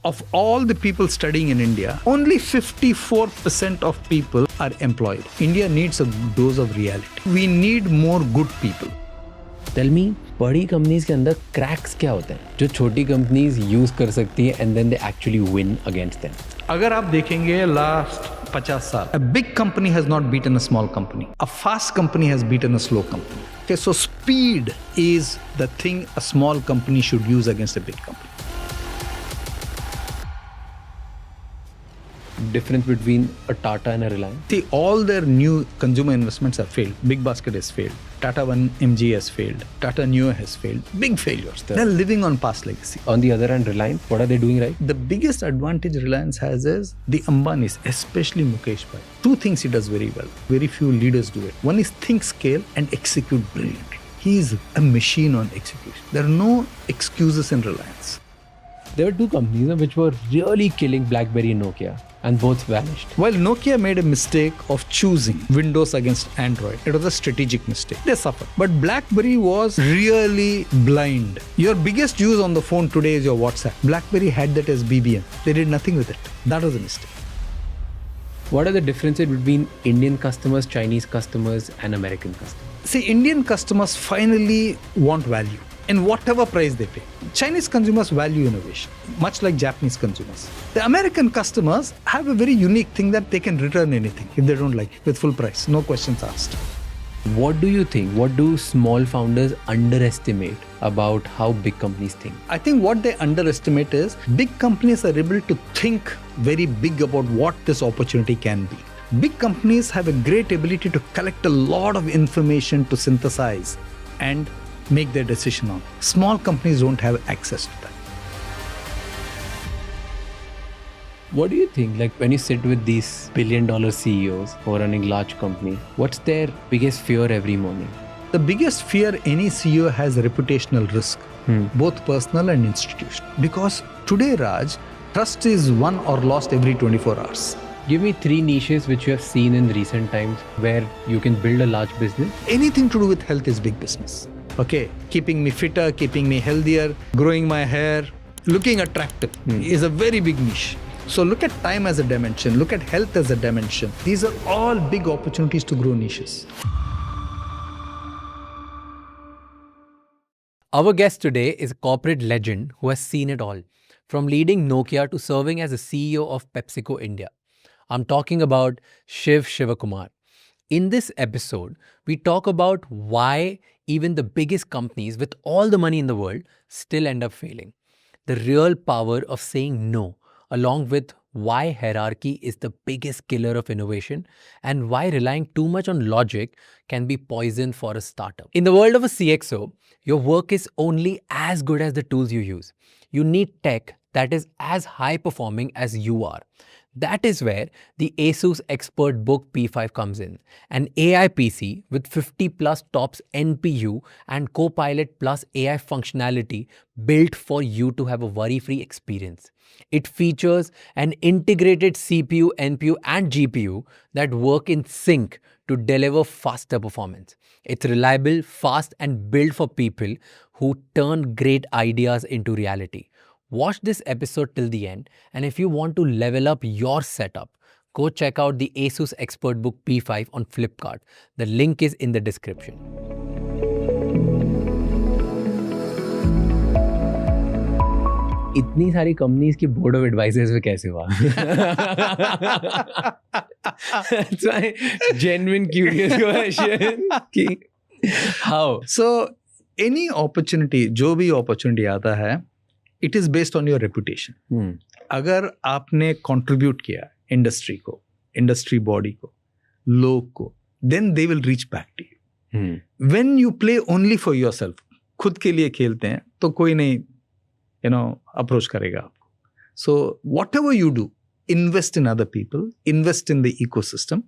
of all the people studying in India, only 54% of people are employed. India needs a dose of reality. We need more good people. Tell me, बड़ी companies के अंदर cracks क्या होते हैं जो छोटी companies use कर सकती है and then they actually win against them? अगर आप देखेंगे लास्ट 50 साल, a big company has not beaten a small company. A fast company has beaten a slow company. Okay, so speed is the thing a small company should use against a big company. Difference between a Tata and a Reliance? See, all their new consumer investments have failed. Big Basket has failed. Tata 1mg has failed. Tata Neo has failed. Big failures. They're living on past legacy. On the other hand, Reliance, what are they doing right? The biggest advantage Reliance has is the Ambanis, especially Mukesh Bhai. Two things he does very well. Very few leaders do it. One is think scale and execute brilliantly. He is a machine on execution. There are no excuses in Reliance. There were two companies which were really killing BlackBerry and Nokia, and both vanished. While Nokia made a mistake of choosing Windows against Android, it was a strategic mistake. They suffered. But BlackBerry was really blind. Your biggest use on the phone today is your WhatsApp. BlackBerry had that as BBM. They did nothing with it. That was a mistake. What are the differences between Indian customers, Chinese customers, and American customers? See, Indian customers finally want value in whatever price they pay. Chinese consumers value innovation, much like Japanese consumers. The American customers have a very unique thing that they can return anything if they don't like it with full price, no questions asked. What do you think? What do small founders underestimate about how big companies think? I think what they underestimate is big companies are able to think very big about what this opportunity can be. Big companies have a great ability to collect a lot of information to synthesize and make their decision on. Small companies don't have access to that. What do you think? Like when you sit with these billion-dollar CEOs who are running large companies, what's their biggest fear every morning? The biggest fear any CEO has reputational risk, both personal and institutional. Because today, Raj, trust is won or lost every 24 hours. Give me 3 niches which you have seen in recent times where you can build a large business. Anything to do with health is big business. Okay, keeping me fitter, keeping me healthier, growing my hair, looking attractive is a very big niche. So look at time as a dimension, look at health as a dimension. These are all big opportunities to grow niches. Our guest today is a corporate legend who has seen it all, from leading Nokia to serving as a CEO of PepsiCo India. I'm talking about Shiv Shivakumar. In this episode, we talk about why even the biggest companies with all the money in the world still end up failing. The real power of saying no, along with why hierarchy is the biggest killer of innovation and why relying too much on logic can be poison for a startup. In the world of a CXO, your work is only as good as the tools you use. You need tech that is as high performing as you are. That is where the ASUS ExpertBook P5 comes in, an AI PC with 50 plus TOPS NPU and Copilot plus AI functionality built for you to have a worry-free experience. It features an integrated CPU, NPU and GPU that work in sync to deliver faster performance. It's reliable, fast and built for people who turn great ideas into reality. Watch this episode till the end, and if you want to level up your setup, go check out the ASUS ExpertBook P5 on Flipkart. The link is in the description. इतनी सारी companies की board of advisers में कैसे हुआ? That's my genuine curious question. How? So any opportunity, जो भी opportunity आता है, it is based on your reputation. अगर आपने contribute किया industry को, industry body को, लोग को, then they will reach back to you. When you play only for yourself, खुद के लिए खेलते हैं, तो कोई नहीं, approach करेगा आपको. So whatever you do, invest in other people, invest in the ecosystem,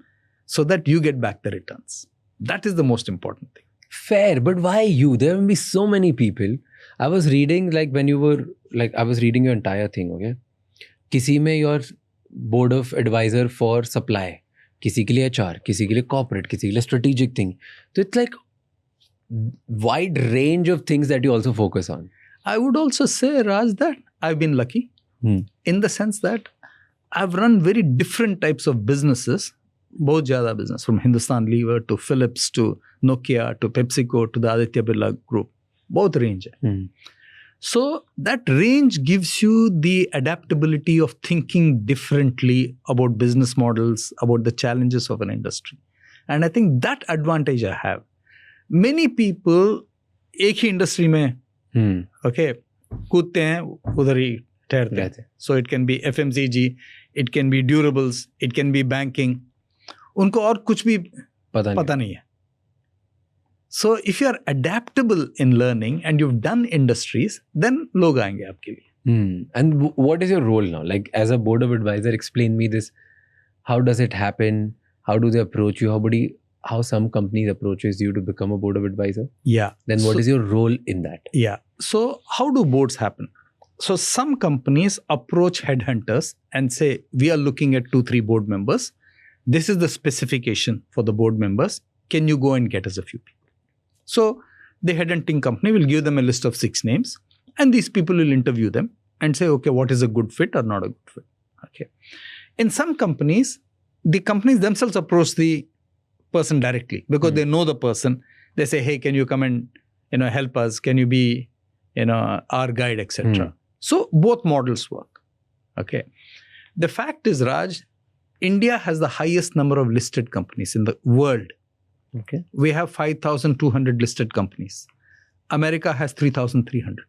so that you get back the returns. That is the most important thing. Fair, but why you? There will be so many people. I was reading I was reading your entire thing, okay? किसी में your board of advisor for supply, किसी के लिए HR, किसी के लिए corporate, किसी के लिए strategic thing. So it's like wide range of things that you also focus on. I would also say, Raj, that I've been lucky. in the sense that I've run very different types of businesses, बहुत ज़्यादा business, from Hindustan Lever to Philips to Nokia to PepsiCo to the Aditya Birla Group. बहुत range है. So that range gives you the adaptability of thinking differently about business models, about the challenges of an industry. And I think that advantage I have. Many people एक ही industry में okay, कूदते हैं उधर ही ठहरते हैं. So it can be FMCG, it can be durables, it can be banking. उनको और कुछ भी पता नहीं है. So if you are adaptable in learning and you've done industries, then लोग आएंगे आपके लिए. And what is your role now? Like as a board of advisor, explain me this. How does it happen? How do they approach you? How some companies approaches you to become a board of advisor? Yeah. Then what is your role in that? Yeah. So how do boards happen? So some companies approach headhunters and say, we are looking at 2-3 board members. This is the specification for the board members. Can you go and get us a few people? So the headhunting company will give them a list of 6 names, and these people will interview them and say, okay, what is a good fit or not a good fit? Okay. In some companies, the companies themselves approach the person directly because they know the person. They say, hey, can you come and help us? Can you be our guide, etc. So both models work. Okay. The fact is, Raj, India has the highest number of listed companies in the world. Okay. We have 5,200 listed companies. America has 3,300.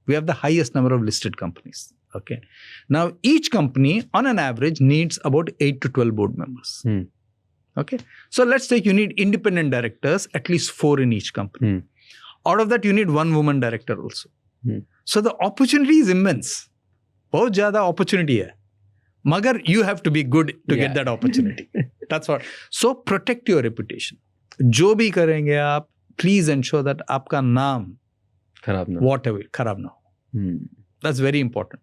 We have the highest number of listed companies. Okay. Now, each company on an average needs about 8 to 12 board members. Okay. So let's take you need independent directors, at least 4 in each company. Out of that, you need 1 woman director also. So the opportunity is immense. बहुत ज़्यादा opportunity है. Magar you have to be good to get that opportunity. That's what. So protect your reputation. जो भी करेंगे आप, please ensure that आपका नाम खराब ना whatever खराब ना हो. That's very important.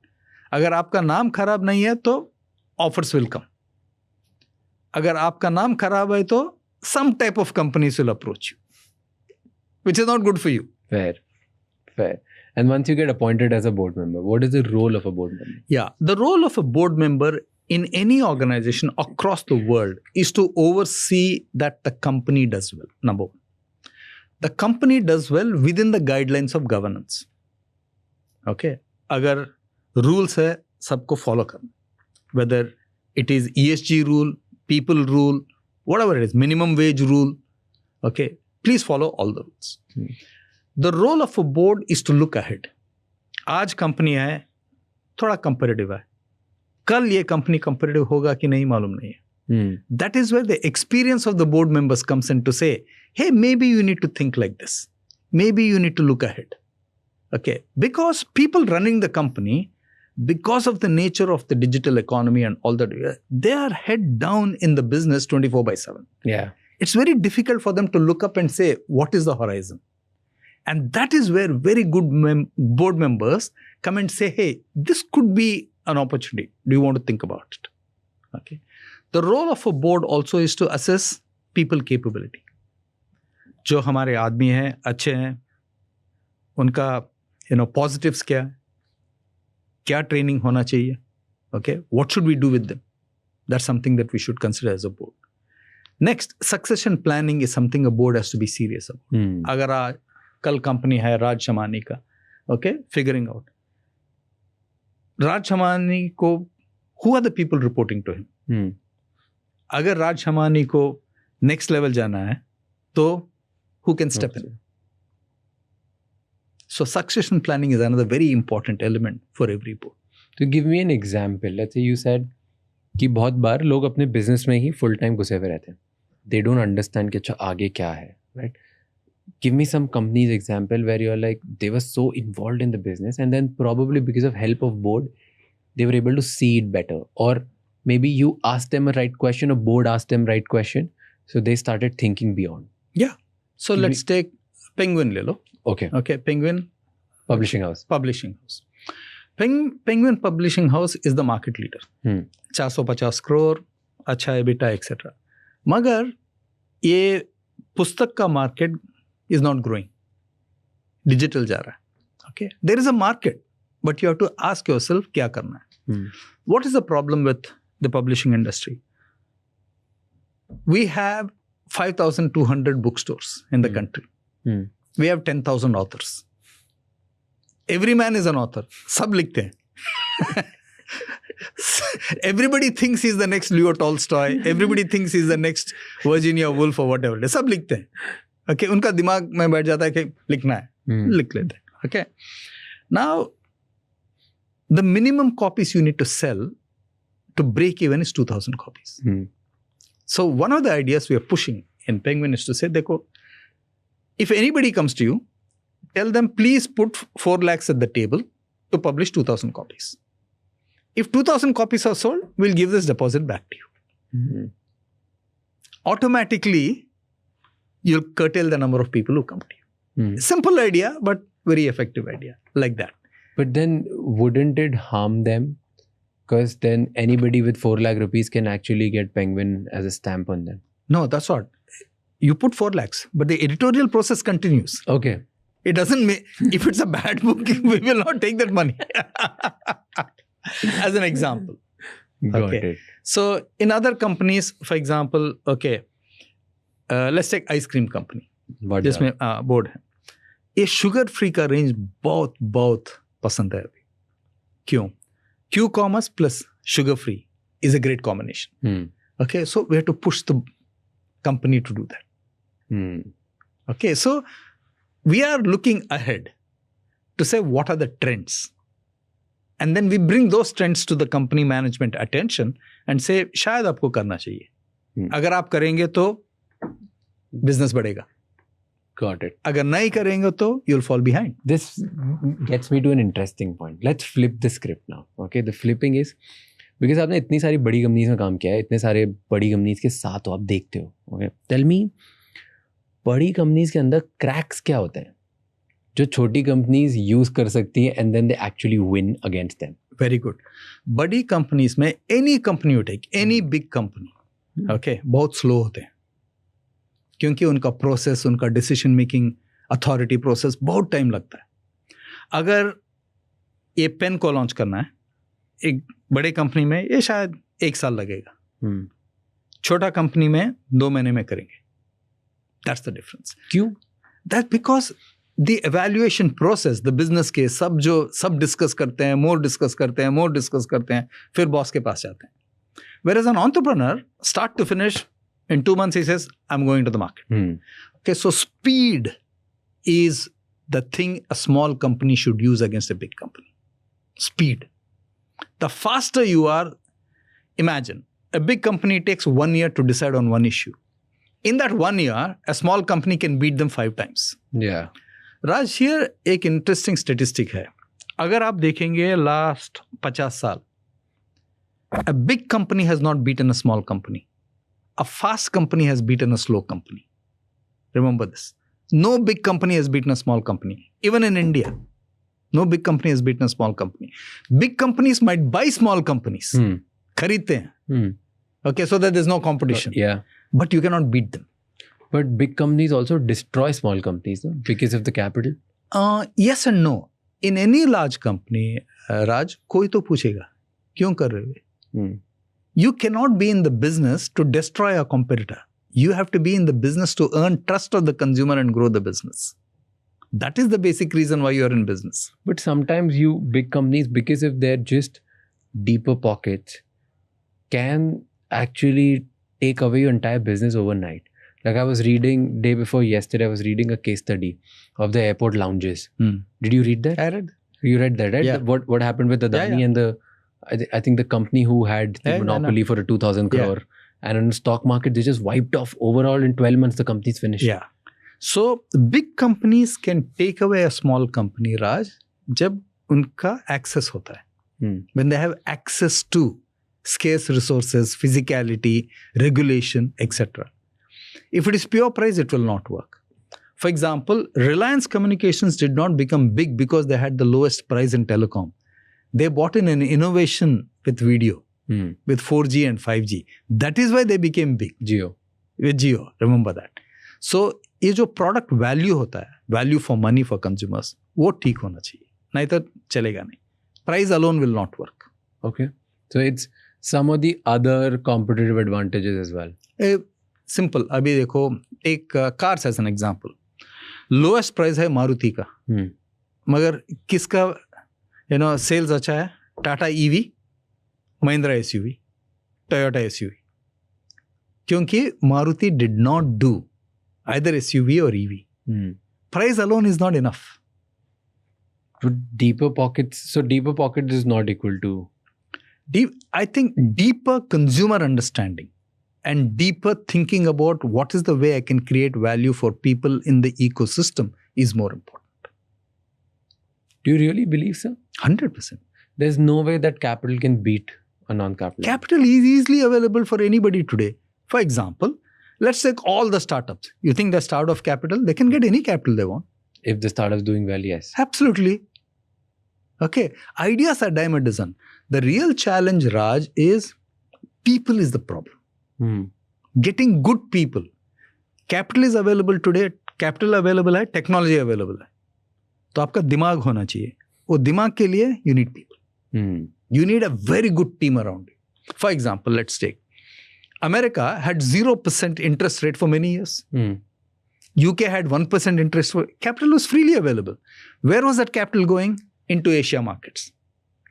अगर आपका नाम खराब नहीं है तो offers will come. अगर आपका नाम खराब है तो some type of companies will approach you, which is not good for you. Fair. And once you get appointed as a board member, what is the role of a board member? Yeah, the role of a board member in any organization across the world is to oversee that the company does well. Number one, the company does well within the guidelines of governance. Okay, अगर rules है सबको follow करना, whether it is ESG rule, people rule, whatever it is, minimum wage rule. Okay, please follow all the rules. The role of a board is to look ahead. आज company है, थोड़ा competitive है. कल ये company competitive होगा कि नहीं मालूम नहीं है. That is where the experience of the board members comes in to say, hey, maybe you need to think like this. Maybe you need to look ahead. Okay, because people running the company, because of the nature of the digital economy and all that, they are head down in the business 24/7. Yeah. It's very difficult for them to look up and say, what is the horizon? And that is where very good board members come and say, hey, this could be an opportunity. Do you want to think about it? Okay. The role of a board also is to assess people capability. जो हमारे आदमी हैं, अच्छे हैं, उनका positives क्या है? क्या training होना चाहिए? Okay. What should we do with them? That's something that we should consider as a board. Next, succession planning is something a board has to be serious about. अगर कल कंपनी है राज शमानी का, okay, figuring out. राज शमानी को, who are the people reporting to him? अगर राज शमानी को next level जाना है, तो who can step in? So succession planning is another very important element for every board. To give me an example, let's say you said कि बहुत बार लोग अपने business में ही full time घुसे हुए रहते हैं. They don't understand कि अच्छा आगे क्या है, right? Give me some companies example where you're like, they were so involved in the business and then probably because of help of board, they were able to see it better. Or maybe you asked them a right question or board asked them right question. So they started thinking beyond. Yeah. So let's take Penguin le lo. Okay. Penguin Publishing House. Penguin Publishing House is the market leader. 450 crore, अच्छा EBITDA, etc. मगर ये पुस्तक का market is not growing. Digital जा रहा है. Okay. There is a market. but you have to ask yourself क्या करना है. What is the problem with the publishing industry? We have 5,200 bookstores in the country. We have 10,000 authors. Every man is an author. सब लिखते हैं. Everybody thinks he's the next Leo Tolstoy. Everybody thinks he's the next Virginia Woolf or whatever. सब लिखते हैं. Okay, उनका दिमाग में बैठ जाता है कि लिखना है. लिख लेते हैं. Okay. Now, the minimum copies you need to sell to break even is 2,000 copies. So one of the ideas we are pushing in Penguin is to say, देखो, if anybody comes to you, tell them please put 4 lakhs at the table to publish 2,000 copies. If 2,000 copies are sold, we'll give this deposit back to you. Automatically, you'll curtail the number of people who come to you. Simple idea, but very effective idea, like that. But then wouldn't it harm them? Because then anybody with 4 lakh rupees can actually get Penguin as a stamp on them. No, that's what. You put 4 lakhs, but the editorial process continues. Okay. It doesn't make, if it's a bad book, we will not take that money. As an example. Got it. So in other companies, for example, okay, let's take ice cream company. जिसमें board है. ये sugar free का range बहुत बहुत पसंद है अभी. क्यों? Q-commerce plus sugar free is a great combination. Okay, so we have to push the company to do that. Okay, so we are looking ahead to say what are the trends. And then we bring those trends to the company management attention and say, शायद आपको करना चाहिए. अगर आप करेंगे तो business बढ़ेगा. Got it. अगर नहीं करेंगे तो you'll fall behind. This gets me to an interesting point. Let's flip the script now. Okay, the flipping is because आपने इतनी सारी बड़ी कंपनीज में काम किया है, इतने सारे बड़ी कंपनीज के साथ हो आप देखते हो. Okay, tell me, बड़ी कंपनीज के अंदर क्रैक्स क्या होते हैं जो छोटी कंपनीज यूज कर सकती है and then they actually win against them? Very good. बड़ी कंपनीज में any company you take, any big company, okay, बहुत स्लो होते हैं क्योंकि उनका प्रोसेस, उनका डिसीजन मेकिंग अथॉरिटी प्रोसेस बहुत टाइम लगता है. अगर ये पेन को लॉन्च करना है एक बड़े कंपनी में, ये शायद 1 साल लगेगा. छोटा कंपनी में 2 महीने में करेंगे. That's the difference. क्यों? That because the evaluation process, the business के सब डिस्कस करते हैं, मोर डिस्कस करते हैं, फिर बॉस के पास जाते हैं. Whereas an entrepreneur, start to finish, in 2 months he says, I'm going to the market. Okay, so speed is the thing a small company should use against a big company. Speed. The faster you are, imagine, a big company takes 1 year to decide on one issue. In that 1 year, a small company can beat them 5 times. Yeah. Raj, here एक interesting statistic है. अगर आप देखेंगे last 50 साल, a big company has not beaten a small company. A fast company has beaten a slow company. Remember this. No big company has beaten a small company. Even in India, no big company has beaten a small company. Big companies might buy small companies. खरीदते हैं. Okay, so that there's no competition. Yeah. But you cannot beat them. But big companies also destroy small companies, no? Because of the capital. Yes and no. In any large company, Raj, कोई तो पूछेगा क्यों कर रहे हो? You cannot be in the business to destroy a competitor. You have to be in the business to earn trust of the consumer and grow the business. That is the basic reason why you are in business. But sometimes big companies, because of their just deeper pockets, can actually take away your entire business overnight. Like I was reading, day before yesterday, I was reading a case study of the airport lounges. Did you read that? I read. You read that, right? Yeah. What happened with Adani and I think the company who had the monopoly for a 2,000 crore and in the stock market, they just wiped off overall in 12 months, the company's finished. Yeah. So big companies can take away a small company, Raj, जब उनका access होता है. When they have access to scarce resources, physicality, regulation, etc. If it is pure price, it will not work. For example, Reliance Communications did not become big because they had the lowest price in telecom. They bought in an innovation with video, with 4G and 5G. That is why they became big. Jio. With Jio, remember that. So, ये जो product value होता है, value for money for consumers, वो ठीक होना चाहिए. नहीं तो चलेगा नहीं. Price alone will not work. Okay. So it's some of the other competitive advantages as well. Simple. अभी देखो एक cars as an example. Lowest price है मारुति का. मगर किसका sales अच्छा है? Tata EV, Mahindra SUV, Toyota SUV. क्योंकि Maruti did not do either SUV or EV. Price alone is not enough. Deeper pockets. So deeper pockets is not equal to. I think deeper consumer understanding and deeper thinking about what is the way I can create value for people in the ecosystem is more important. Do you really believe so? 100%. There's no way that capital can beat a non-capital. Capital is easily available for anybody today. For example, let's take all the startups. You think they're starved of capital? They can get any capital they want. If the startup's doing well, yes. Absolutely. Okay. Ideas are dime a dozen. The real challenge, Raj, is people is the problem. Getting good people. Capital is available today. Capital available है, technology available है. तो आपका दिमाग होना चाहिए. वो दिमाग के लिए you need people. You need a very good team around you. For example, let's take America had 0% interest rate for many years. UK had 1% interest. Capital was freely available. Where was that capital going? Into Asia markets,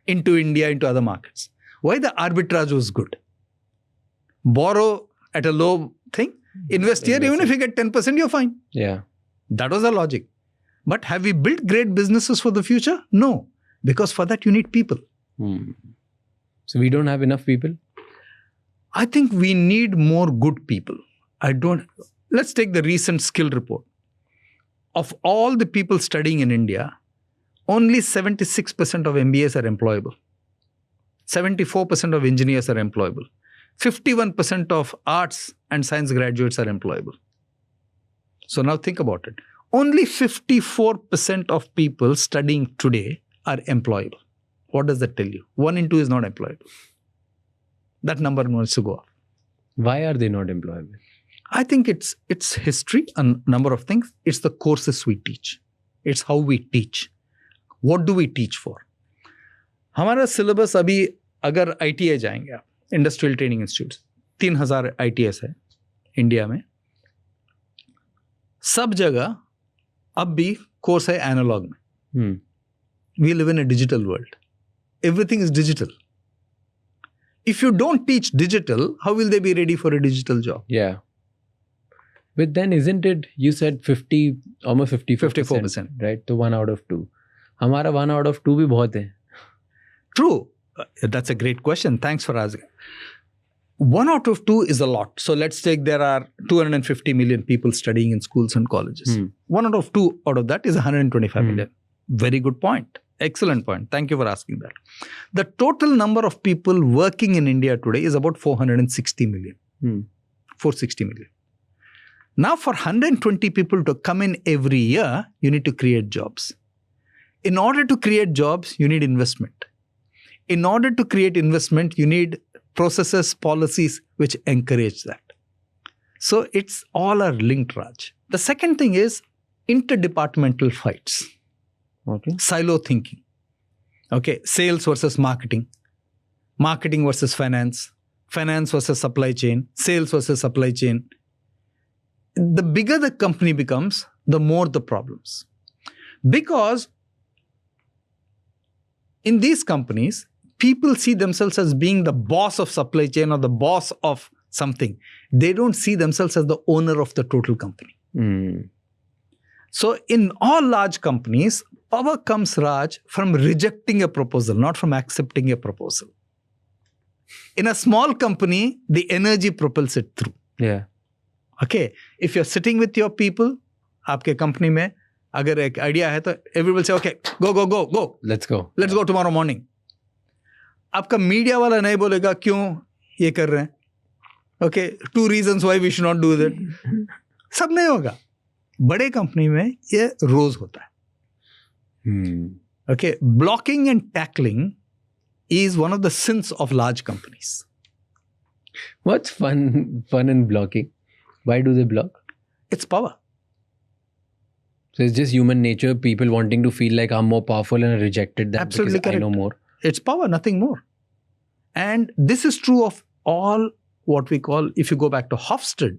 into India, into other markets. Why? The arbitrage was good. Borrow at a low thing, invest here, even if you get 10%, you're fine. Yeah. That was the logic. But have we built great businesses for the future? No. Because for that, you need people. So we don't have enough people? I think we need more good people. Let's take the recent skill report. Of all the people studying in India, only 76% of MBAs are employable. 74% of engineers are employable. 51% of arts and science graduates are employable. So now think about it. Only 54% of people studying today are employable. What does that tell you? 1 in 2 is not employable. That number needs to go up. Why are they not employable? I think it's history, a number of things. It's the courses we teach. It's how we teach. What do we teach for? हमारा syllabus अभी अगर ITI जाएंगे आप, Industrial Training Institutes, 3000 ITS है India में. सब जगह अब भी कोर्स है एनालॉग में. We live in a digital world. Everything is digital. If you don't teach digital, how will they be ready for a digital job? Yeah. But then isn't it, you said 50, almost 54%, right? So 1 out of 2. हमारा 1 out of 2 भी बहुत है. True. That's a great question. Thanks for asking. 1 out of 2 is a lot. So let's take there are 250 million people studying in schools and colleges. 1 out of 2 out of that is 125 million. Very good point. Excellent point. Thank you for asking that. The total number of people working in India today is about 460 million. 460 million. Now for 120 people to come in every year, you need to create jobs. In order to create jobs, you need investment. In order to create investment, you need processes, policies which encourage that. So it's all are linked, Raj. The second thing is interdepartmental fights. Okay. Silo thinking. Okay. Sales versus marketing. Marketing versus finance. Finance versus supply chain. Sales versus supply chain. The bigger the company becomes, the more the problems. Because in these companies, people see themselves as being the boss of supply chain or the boss of something. They don't see themselves as the owner of the total company. So in all large companies, power comes, Raj, from rejecting a proposal, not from accepting a proposal. In a small company, the energy propels it through. Yeah. Okay. If you're sitting with your people, आपके company में अगर एक idea है तो everyone will say, okay, go. Let's go. Let's go tomorrow morning. आपका media वाला नहीं बोलेगा क्यों ये कर रहे हैं. Okay, 2 reasons why we should not do that. सब नहीं होगा. बड़े कंपनी में ये रोज होता है. Okay, blocking and tackling is one of the sins of large companies. What's fun in blocking? Why do they block? It's power. So it's just human nature, people wanting to feel like I'm more powerful and I rejected that. Absolutely because correct. I know more. It's power, nothing more. And this is true of all what we call, if you go back to Hofstede,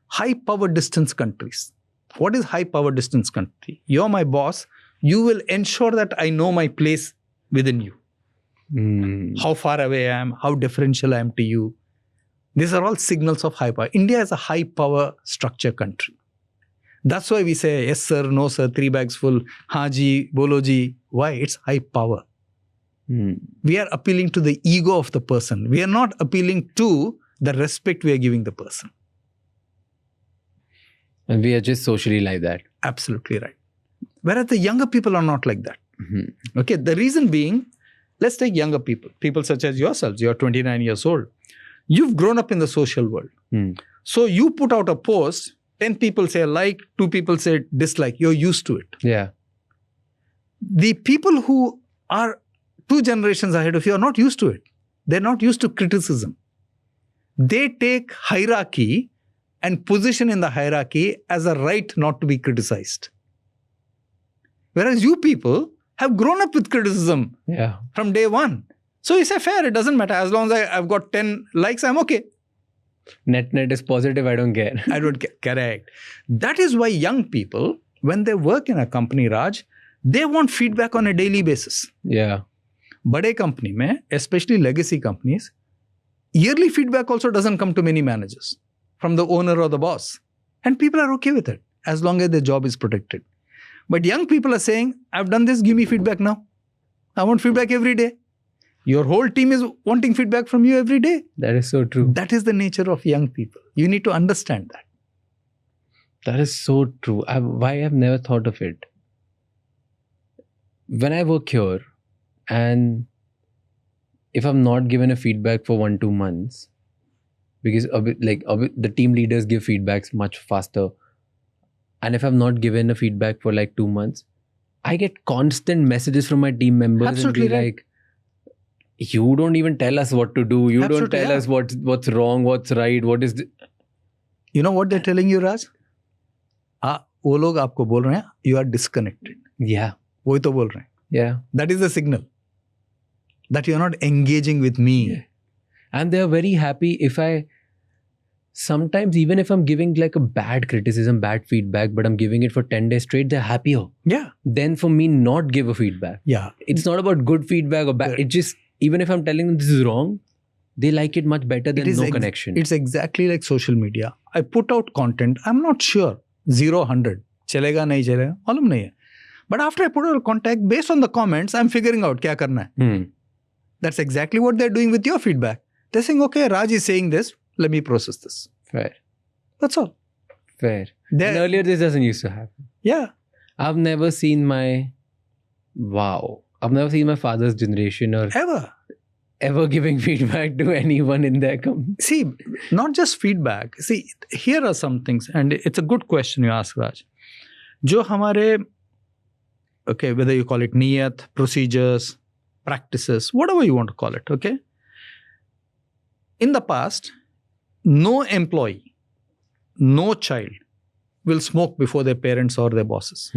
high power distance countries. What is high power distance country? You're my boss. You will ensure that I know my place within you. How far away I am, how differential I am to you. These are all signals of high power. India is a high power structure country. That's why we say, yes sir, no sir, 3 bags full, haan ji, bolo ji. Why? It's high power. We are appealing to the ego of the person. We are not appealing to the respect we are giving the person. And we are just socially like that. Absolutely right. Whereas the younger people are not like that. Okay, the reason being, let's take younger people, people such as yourselves. You're 29 years old. You've grown up in the social world. So you put out a post, 10 people say like, 2 people say dislike. You're used to it. Yeah. The people who are 2 generations ahead of you are not used to it. They're not used to criticism. They take hierarchy and position in the hierarchy as a right not to be criticized. Whereas you people have grown up with criticism from day one. So you say, fair, it doesn't matter. As long as I've got 10 likes, I'm okay. Net is positive, I don't care. I don't care. Correct. That is why young people, when they work in a company, Raj, they want feedback on a daily basis. Yeah. Bade company mein, especially legacy companies, yearly feedback also doesn't come to many managers from the owner or the boss. And people are okay with it as long as their job is protected. But young people are saying, I've done this, give me feedback now. I want feedback every day. Your whole team is wanting feedback from you every day. That is so true. That is the nature of young people. You need to understand that. That is so true. Why I've never thought of it. When I work here, and if I'm not given a feedback for 1-2 months, because the team leaders give feedbacks much faster, and if I'm not given a feedback for like 2 months, I get constant messages from my team members. Absolutely and be like, you don't even tell us what to do. You don't tell us what's wrong, what's right, what is... You know what they're telling you, Raj? वो लोग आपको बोल रहे हैं, you are disconnected. Yeah. वही तो बोल रहे हैं. Yeah. That is the signal. That you're not engaging with me. Yeah. And they're very happy if sometimes even if I'm giving like a bad criticism, bad feedback, but I'm giving it for 10 days straight, they're happier. Yeah. Then for me, not give a feedback. Yeah. It's not about good feedback or bad. Yeah. It just, even if I'm telling them this is wrong, they like it much better than no connection. It's exactly like social media. I put out content. I'm not sure. 0, 100. Chalega, nahi chalega. Malum nahi hai. But after I put out a contact, based on the comments, I'm figuring out kya karna hai. That's exactly what they're doing with your feedback. They're saying, okay, Raj is saying this. Let me process this. Fair. That's all. Fair. And earlier this doesn't used to happen. Yeah. I've never seen my father's generation or ever giving feedback to anyone in their company. See, not just feedback. See, here are some things, and it's a good question you ask, Raj. Jo hamare, okay, whether you call it niyat, procedures, practices, whatever you want to call it, okay? In the past, no employee, no child will smoke before their parents or their bosses.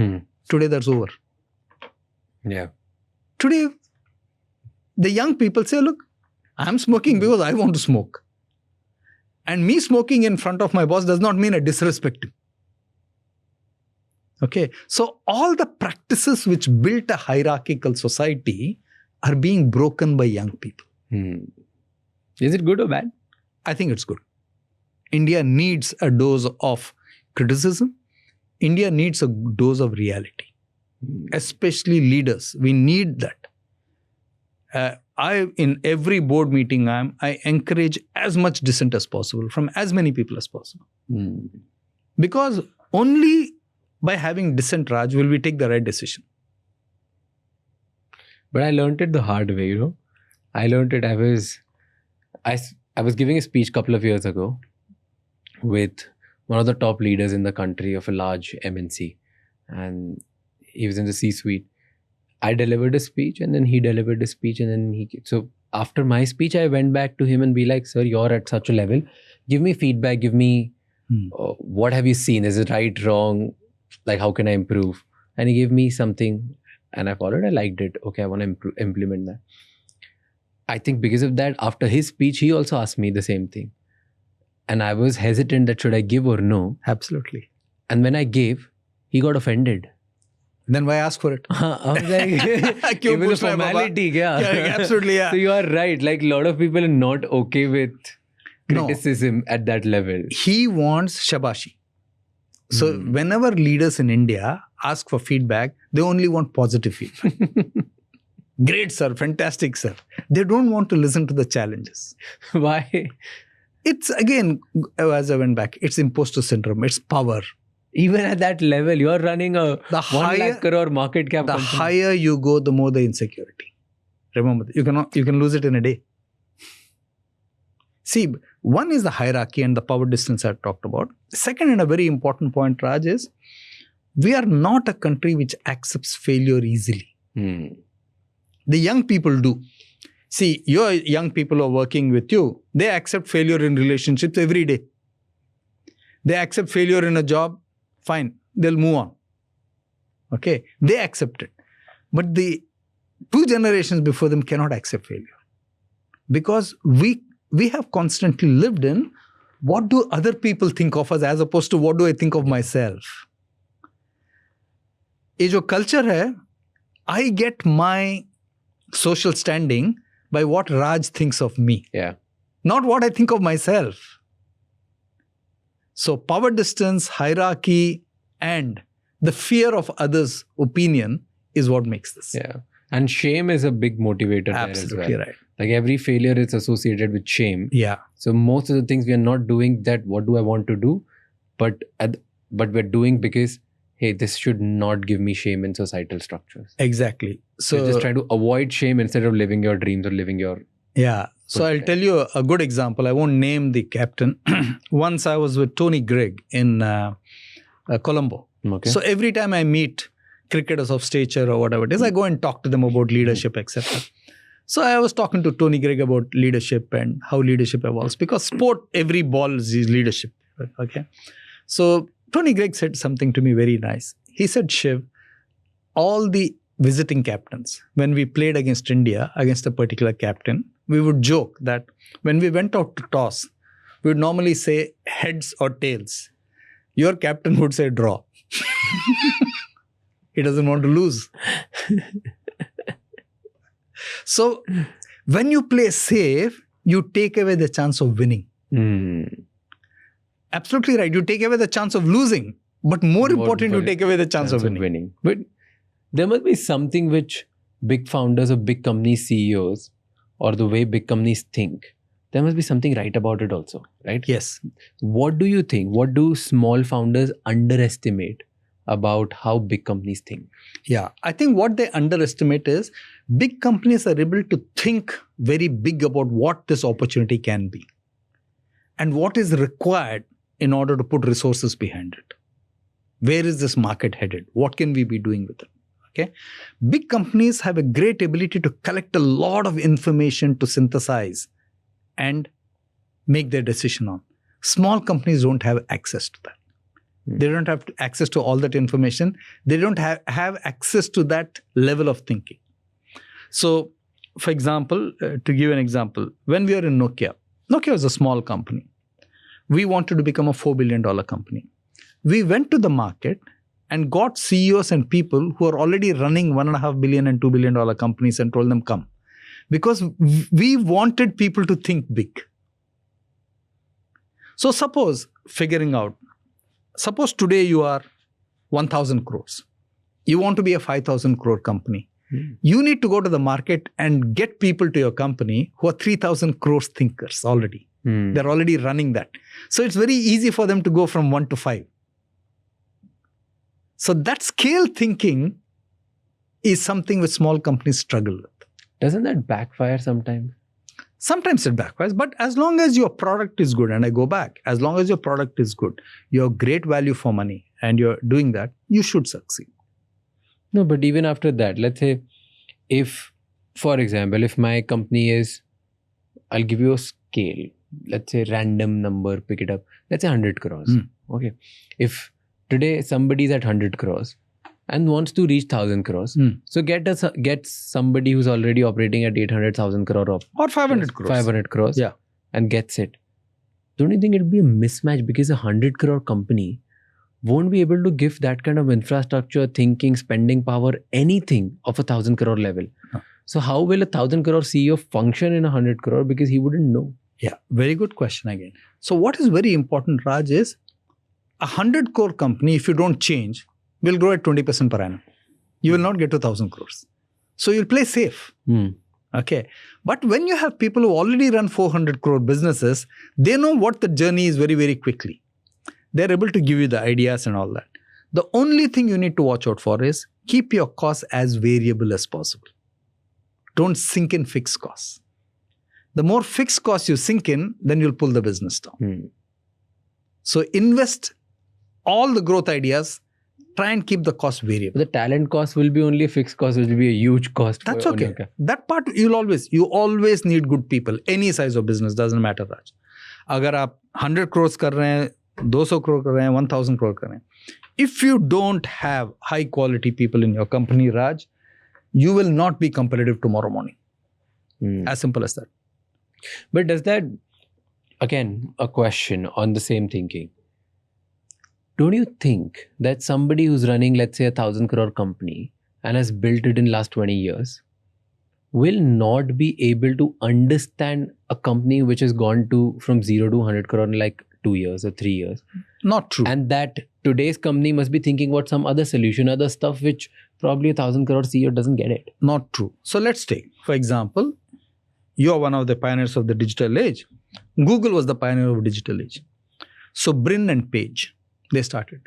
Today, that's over. Yeah. Today, the young people say, look, I'm smoking because I want to smoke. And me smoking in front of my boss does not mean a disrespect. Okay. So all the practices which built a hierarchical society are being broken by young people. Is it good or bad? I think it's good. India needs a dose of criticism. India needs a dose of reality. Especially leaders. We need that. In every board meeting I encourage as much dissent as possible from as many people as possible. Because only by having dissent, Raj, will we take the right decision. But I learned it the hard way, you know. I learned it. I was giving a speech a couple of years ago with one of the top leaders in the country of a large MNC. And he was in the C-suite. I delivered a speech and then he delivered a speech and then so after my speech, I went back to him and be like, sir, you're at such a level. Give me feedback. Give me, what have you seen? Is it right, wrong? Like, how can I improve? And he gave me something and I followed. I liked it. Okay, I want to implement that. I think because of that, after his speech, he also asked me the same thing. And I was hesitant that should I give or no. Absolutely. And when I gave, he got offended. Then why ask for it? I was like, it was a formality. Yeah, absolutely. Yeah. So you are right. Like, a lot of people are not okay with criticism at that level. He wants shabashi. So whenever leaders in India ask for feedback, they only want positive feedback. Great, sir. Fantastic, sir. They don't want to listen to the challenges. Why? It's, again, as I went back, it's imposter syndrome. It's power. Even at that level, you are running a 1 lakh crore market cap company. The higher you go, the more the insecurity. Remember, you can lose it in a day. See, one is the hierarchy and the power distance I talked about. Second, and a very important point, Raj, is we are not a country which accepts failure easily. The young people do. See, your young people are working with you. They accept failure in relationships every day. They accept failure in a job. Fine. They'll move on. Okay. They accept it. But the 2 generations before them cannot accept failure. Because we have constantly lived in what do other people think of us as opposed to what do I think of myself. ये जो culture है, I get my social standing by what Raj thinks of me. Yeah. Not what I think of myself. So power distance, hierarchy, and the fear of others' opinion is what makes this. Yeah. And shame is a big motivator. Absolutely there as well. Right. Like every failure is associated with shame. Yeah. So most of the things we are not doing that, what do I want to do? But we're doing because, hey, this should not give me shame in societal structures. Exactly. So you're just trying to avoid shame instead of living your dreams or living your... Yeah. So I'll tell you a good example. I won't name the captain. Once I was with Tony Greig in Colombo. Okay. So every time I meet cricketers of stature or whatever it is, I go and talk to them about leadership, etc. So I was talking to Tony Greig about leadership and how leadership evolves. Because sport, every ball is leadership. Okay. So Tony Greig said something to me very nice. He said, Shiv, all the visiting captains, when we played against India, against a particular captain, we would joke that when we went out to toss, we would normally say heads or tails. Your captain would say draw. He doesn't want to lose. So when you play safe, you take away the chance of winning. Absolutely right. You take away the chance of losing. But more important, you take away the chance of winning. But there must be something which big founders of big company CEOs or the way big companies think, there must be something right about it also, right? Yes. What do you think? What do small founders underestimate about how big companies think? Yeah, I think what they underestimate is big companies are able to think very big about what this opportunity can be and what is required in order to put resources behind it. Where is this market headed? What can we be doing with it? Okay. Big companies have a great ability to collect a lot of information to synthesize and make their decision on. Small companies don't have access to that. They don't have access to all that information. They don't have access to that level of thinking. So, for example, to give an example, when we were in Nokia was a small company. We wanted to become a $4 billion company. We went to the market and got CEOs and people who are already running $1.5 billion and $2 billion companies and told them, come. Because we wanted people to think big. So suppose today you are 1,000 crores. You want to be a 5,000 crore company. You need to go to the market and get people to your company who are 3,000 crores thinkers already. They're already running that. So it's very easy for them to go from 1 to 5. So that scale thinking is something which small companies struggle with. Doesn't that backfire sometimes? Sometimes it backfires, but as long as your product is good, and I go back, as long as your product is good, you have great value for money and you're doing that, you should succeed. No, but even after that, let's say if, for example, if my company is, I'll give you a scale, let's say random number, pick it up, let's say 100 crores. Okay. If today somebody is at 100 crores and wants to reach 1,000 crores. So get somebody who's already operating at 800,000 crore or 500 crores. 500 crores. Yeah. And gets it. Don't you think it'd be a mismatch because a 100 crore company won't be able to give that kind of infrastructure, thinking, spending power, anything of 1,000 crore level? No. So how will 1,000 crore CEO function in 100 crore because he wouldn't know? Yeah, very good question again. So what is very important, Raj, is 100 crore company, if you don't change, will grow at 20% per annum. You will not get to 1,000 crores. So you'll play safe. Okay. But when you have people who already run 400 crore businesses, they know what the journey is very, very quickly. They're able to give you the ideas and all that. The only thing you need to watch out for is keep your costs as variable as possible. Don't sink in fixed costs. The more fixed costs you sink in, then you'll pull the business down. So invest all the growth ideas, try and keep the cost variable. The talent cost will be only a fixed cost, which will be a huge cost. That's okay. That part you always need good people. Any size of business, doesn't matter, Raj. अगर आप 100 crores कर रहे हैं, 200 crore कर रहे हैं, 1000 crore कर रहे हैं. If you don't have high quality people in your company, Raj, you will not be competitive tomorrow morning. As simple as that. But does that, again, a question on the same thinking. Don't you think that somebody who's running, let's say, 1,000 crore company and has built it in last 20 years will not be able to understand a company which has gone from 0 to 100 crore in like 2 years or 3 years? Not true. And that today's company must be thinking about some other solution, other stuff which probably 1,000 crore CEO doesn't get it. Not true. So let's take, for example, you are one of the pioneers of the digital age. Google was the pioneer of digital age. So Brin and Page, they started.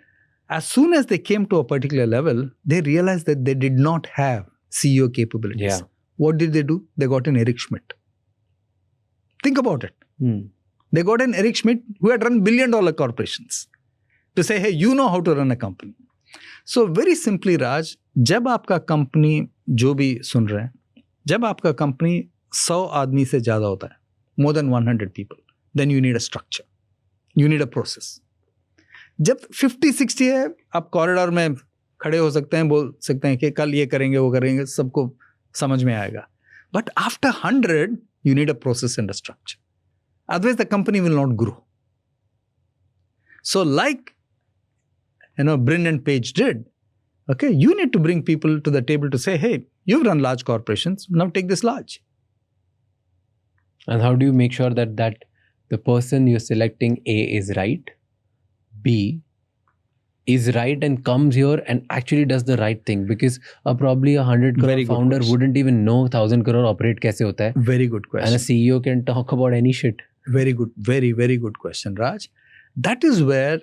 As soon as they came to a particular level, they realized that they did not have CEO capabilities. Yeah. What did they do? They got an Eric Schmidt. Think about it. They got an Eric Schmidt who had run billion-dollar corporations to say, hey, you know how to run a company. So very simply, Raj, जब आपका company जो भी सुन रहे हैं, जब आपका company 100 आदमी से ज़्यादा होता है, more than 100 people, then you need a structure. You need a process. जब 50-60 है, आप कॉरिडोर में खड़े हो सकते हैं, बोल सकते हैं कि कल ये करेंगे, वो करेंगे, सबको समझ में आएगा. But after 100, you need a process and a structure. Otherwise, the company will not grow. So like, Brin and Page did, okay, you need to bring people to the table to say, hey, you've run large corporations, now take this large. And how do you make sure that the person you're selecting, A, is right, B, is right and comes here and actually does the right thing? Because probably 100 crore founder wouldn't even know 1,000 crore operate kaise hota hai. Very good question. And a CEO can talk about any shit. Very good. Very, very good question, Raj. That is where,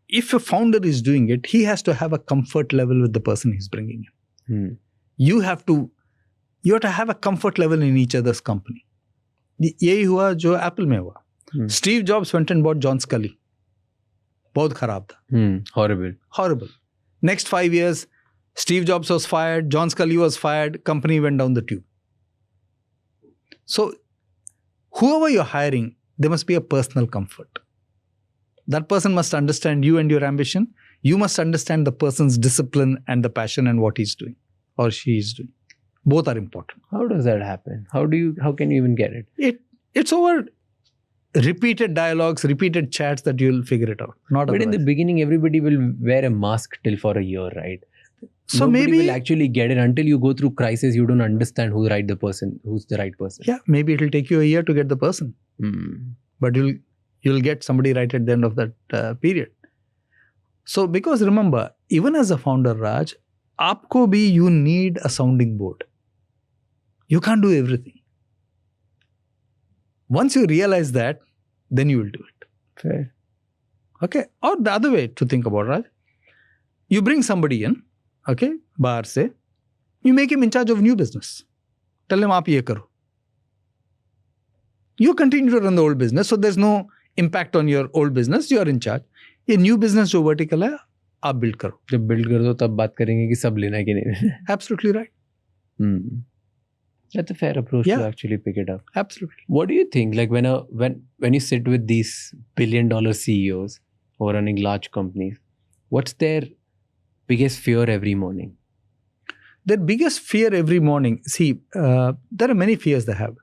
if a founder is doing it, he has to have a comfort level with the person he's bringing in. You have to have a comfort level in each other's company. यही हुआ जो Apple में हुआ. Steve Jobs went and bought John Scully. बहुत खराब था. Horrible. Next 5 years, Steve Jobs was fired, John Scully was fired, company went down the tube. So, whoever you're hiring, there must be a personal comfort. That person must understand you and your ambition. You must understand the person's discipline and the passion and what he's doing or she is doing. Both are important. How does that happen? How can you even get it? It's over repeated dialogues, repeated chats that you'll figure it out. But in the beginning, everybody will wear a mask till for a year, right? So nobody maybe will actually get it until you go through crisis. You don't understand who's the right person. Yeah, maybe it'll take you a year to get the person, but you'll get somebody right at the end of that period. So because remember, even as a founder, Raj, aapko bhi you need a sounding board. You can't do everything. Once you realize that, then you will do it. Fair. Okay. Or the other way to think about it, Raj, you bring somebody in, okay, bahar se, you make him in charge of new business. Tell him, aap ye karo. You continue to run the old business, so there's no impact on your old business. You are in charge. ये new business जो vertical है, आप build करो. जब build कर दो, तब बात करेंगे कि सब लेना है कि नहीं. Absolutely right. That's a fair approach to actually pick it up. Absolutely. What do you think? Like when you sit with these billion-dollar CEOs who are running large companies, what's their biggest fear every morning? Their biggest fear every morning. See, there are many fears they have.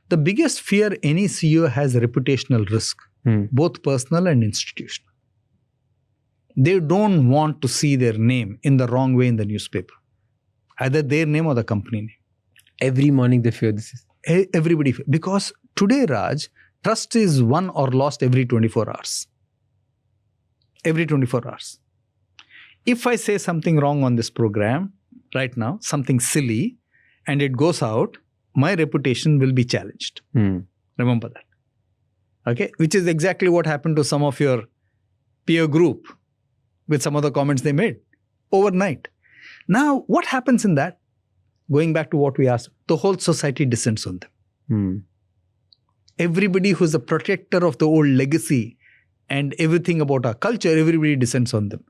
The biggest fear any CEO has reputational risk, both personal and institutional. They don't want to see their name in the wrong way in the newspaper, either their name or the company name. Every morning they fear this. Everybody, because today, Raj, trust is won or lost every 24 hours. Every 24 hours. If I say something wrong on this program right now, something silly, and it goes out, my reputation will be challenged. Remember that. Okay? Which is exactly what happened to some of your peer group with some of the comments they made overnight. Now, what happens in that? Going back to what we asked, the whole society descends on them. Everybody who's a protector of the old legacy and everything about our culture, everybody descends on them.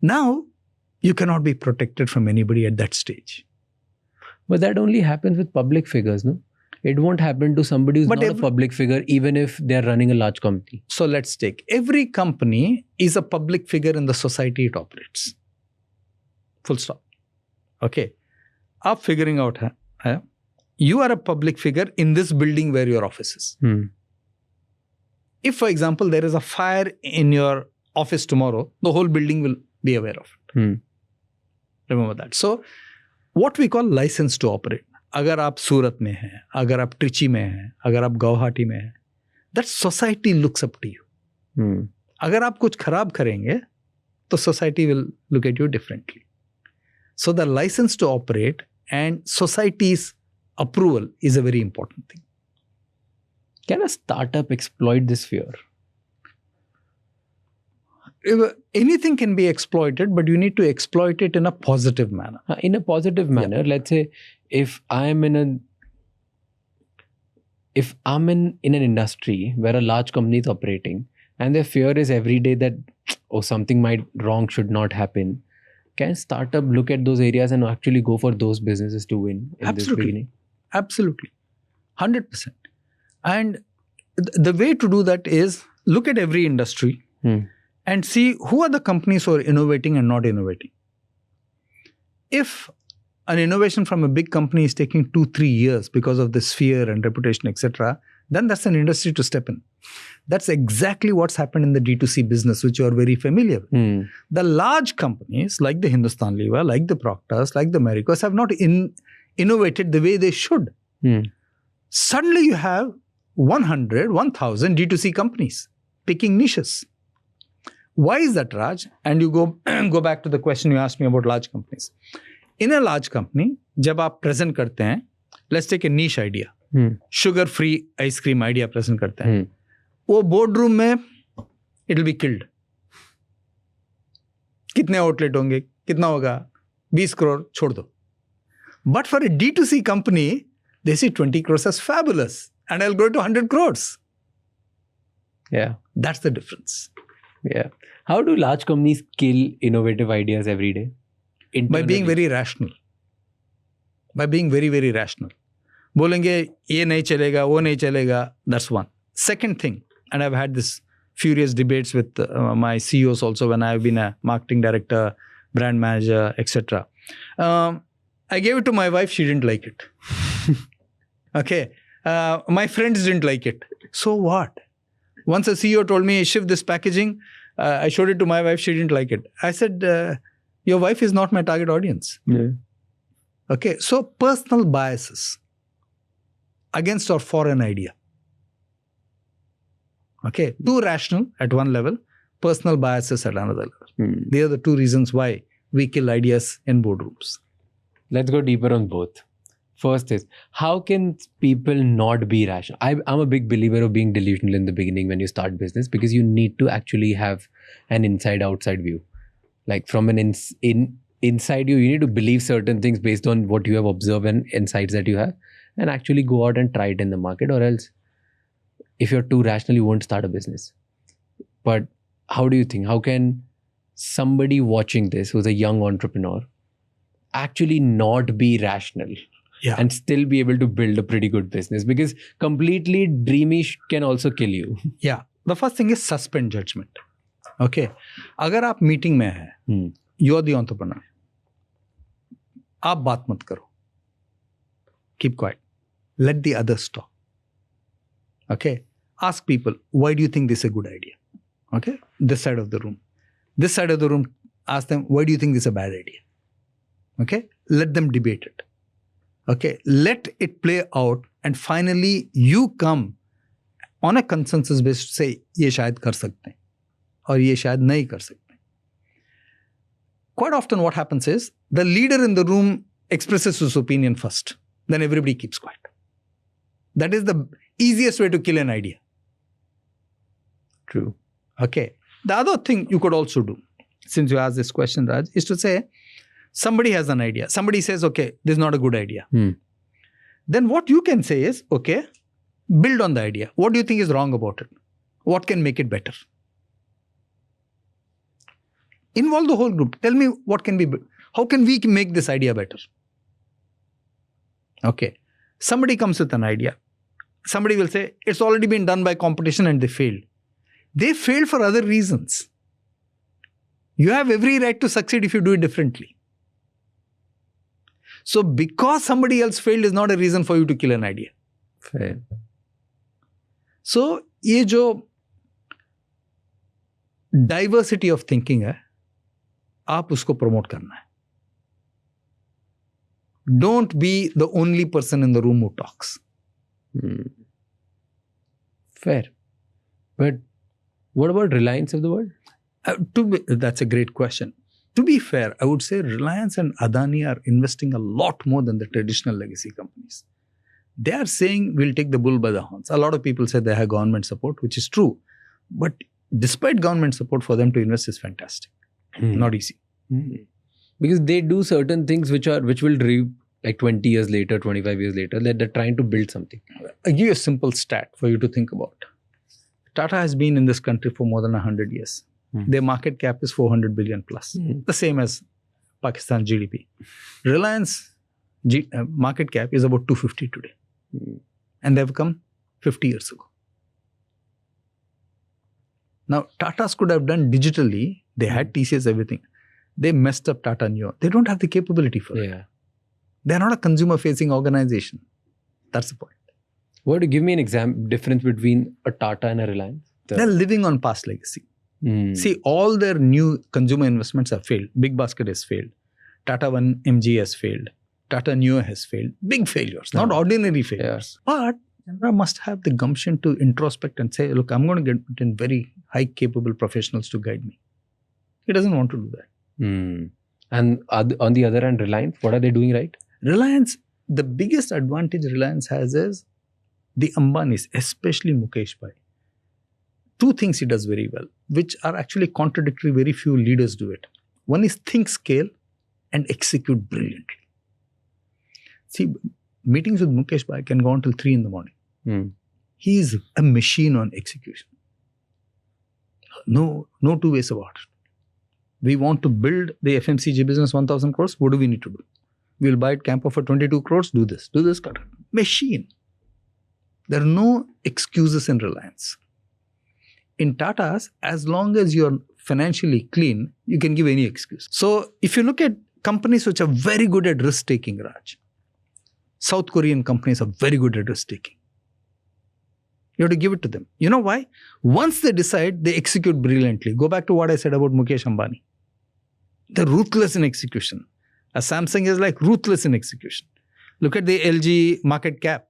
Now, you cannot be protected from anybody at that stage. But that only happens with public figures, no? It won't happen to somebody who's not a public figure, even if they're running a large company. So let's take, every company is a public figure in the society it operates. Full stop. Okay. Up figuring out, you are a public figure in this building where your office is. If, for example, there is a fire in your office tomorrow, the whole building will be aware of it. Remember that. So, what we call license to operate. अगर आप सूरत में हैं, अगर आप ट्रिची में हैं, अगर आप गुवाहाटी में हैं, that society looks up to you. अगर आप कुछ खराब करेंगे, तो society will look at you differently. So the license to operate and society's approval is a very important thing. Can a startup exploit this fear? Anything can be exploited, but you need to exploit it in a positive manner. In a positive manner, let's say if I'm in an industry where a large company is operating and their fear is every day that something wrong should not happen, can startup look at those areas and actually go for those businesses to win in this beginning? Absolutely. 100%. And the way to do that is look at every industry and see who are the companies who are innovating and not innovating. If an innovation from a big company is taking 2-3 years because of this fear and reputation, etc., then that's an industry to step in. That's exactly what's happened in the D2C business, which you are very familiar with. The large companies like the Hindustan Lever, like the Proctors, like the Marico's have not innovated the way they should. Suddenly you have 100, 1,000 D2C companies picking niches. Why is that, Raj? And you go back to the question you asked me about large companies. In a large company, जब आप present करते हैं, let's take a niche idea. Sugar-free ice cream idea present करते हैं. वो boardroom में it will be killed. कितने outlet होंगे? कितना होगा? 20 crore छोड़ दो. But for a D2C company, they see 20 crores as fabulous. And I'll go to 100 crores. Yeah. That's the difference. Yeah. How do large companies kill innovative ideas every day? By being very rational. By being very, very rational. बोलेंगे ये नहीं चलेगा, वो नहीं चलेगा. That's one. Second thing, and I've had this furious debates with my CEOs also when I've been a marketing director, brand manager, etc. I gave it to my wife. She didn't like it. Okay. My friends didn't like it. So what? Once a CEO told me, shift this packaging. I showed it to my wife. She didn't like it. I said, your wife is not my target audience. Yeah. Okay. So personal biases against or for an idea. Okay. Too rational at one level, personal biases at another level. These are the two reasons why we kill ideas in boardrooms. Let's go deeper on both. First is, how can people not be rational? I'm a big believer of being delusional in the beginning when you start business, because you need to actually have an inside-outside view. Like from an inside you need to believe certain things based on what you have observed and insights that you have, and actually go out and try it in the market, or else if you're too rational, you won't start a business. But how do you think? How can somebody watching this who's a young entrepreneur actually not be rational? Yeah. And still be able to build a pretty good business? Because completely dreamy can also kill you. Yeah. The first thing is suspend judgment. Okay. अगर आप meeting में हैं, you are the entrepreneur, आप बात मत करो, keep quiet, let the others talk. Okay, ask people, why do you think this is a good idea? Okay, this side of the room, ask them, why do you think this is a bad idea? Okay, let them debate it. Okay, let it play out, and finally you come on a consensus based to say ये शायद कर सकते हैं और ये शायद नहीं कर सकते. Quite often what happens is the leader in the room expresses his opinion first, then everybody keeps quiet. That is the easiest way to kill an idea. True. Okay. The other thing you could also do, since you asked this question, Raj, is to say somebody has an idea. Somebody says, okay, this is not a good idea. Then what you can say is, okay, build on the idea. What do you think is wrong about it? What can make it better? Involve the whole group. Tell me how can we make this idea better? Okay. Somebody comes with an idea. Somebody will say, it's already been done by competition and they failed. They failed for other reasons. You have every right to succeed if you do it differently. So because somebody else failed is not a reason for you to kill an idea. Fair. So ये जो diversity of thinking है, आप उसको promote करना है. Don't be the only person in the room who talks. Fair. But what about Reliance of the world? That's a great question. To be fair, I would say Reliance and Adani are investing a lot more than the traditional legacy companies. They are saying we'll take the bull by the horns. A lot of people say they have government support, which is true. But despite government support, for them to invest is fantastic. Not easy. Because they do certain things which will reap like 20 years later, 25 years later, that they're trying to build something. I'll give you a simple stat for you to think about. Tata has been in this country for more than 100 years. Their market cap is 400 billion plus. The same as Pakistan GDP. Reliance market cap is about 250 today. And they've come 50 years ago. Now, Tatas could have done digitally. They had TCS, everything. They messed up Tata Neo. They don't have the capability for it. They're not a consumer-facing organization. That's the point. What, give me an example, difference between a Tata and a Reliance? They're living on past legacy. See, all their new consumer investments have failed. Big Basket has failed. Tata One MG has failed. Tata Neo has failed. Big failures, not ordinary failures. But Chandra must have the gumption to introspect and say, look, I'm going to get in very high capable professionals to guide me. He doesn't want to do that. And on the other hand, Reliance, what are they doing right? Reliance, the biggest advantage Reliance has is the Ambanis, especially Mukesh Bhai. Two things he does very well, which are actually contradictory. Very few leaders do it. One is think scale and execute brilliantly. See, meetings with Mukesh Bhai can go on till 3 in the morning. He is a machine on execution. No two ways about it. We want to build the FMCG business 1,000 crores. What do we need to do? We'll buy it Campo for 22 crores. Do this, cut it. Machine. There are no excuses in Reliance. In Tata's, as long as you're financially clean, you can give any excuse. So if you look at companies which are very good at risk-taking, Raj, South Korean companies are very good at risk-taking. You have to give it to them. You know why? Once they decide, they execute brilliantly. Go back to what I said about Mukesh Ambani. They're ruthless in execution. A Samsung is like ruthless in execution. Look at the LG market cap.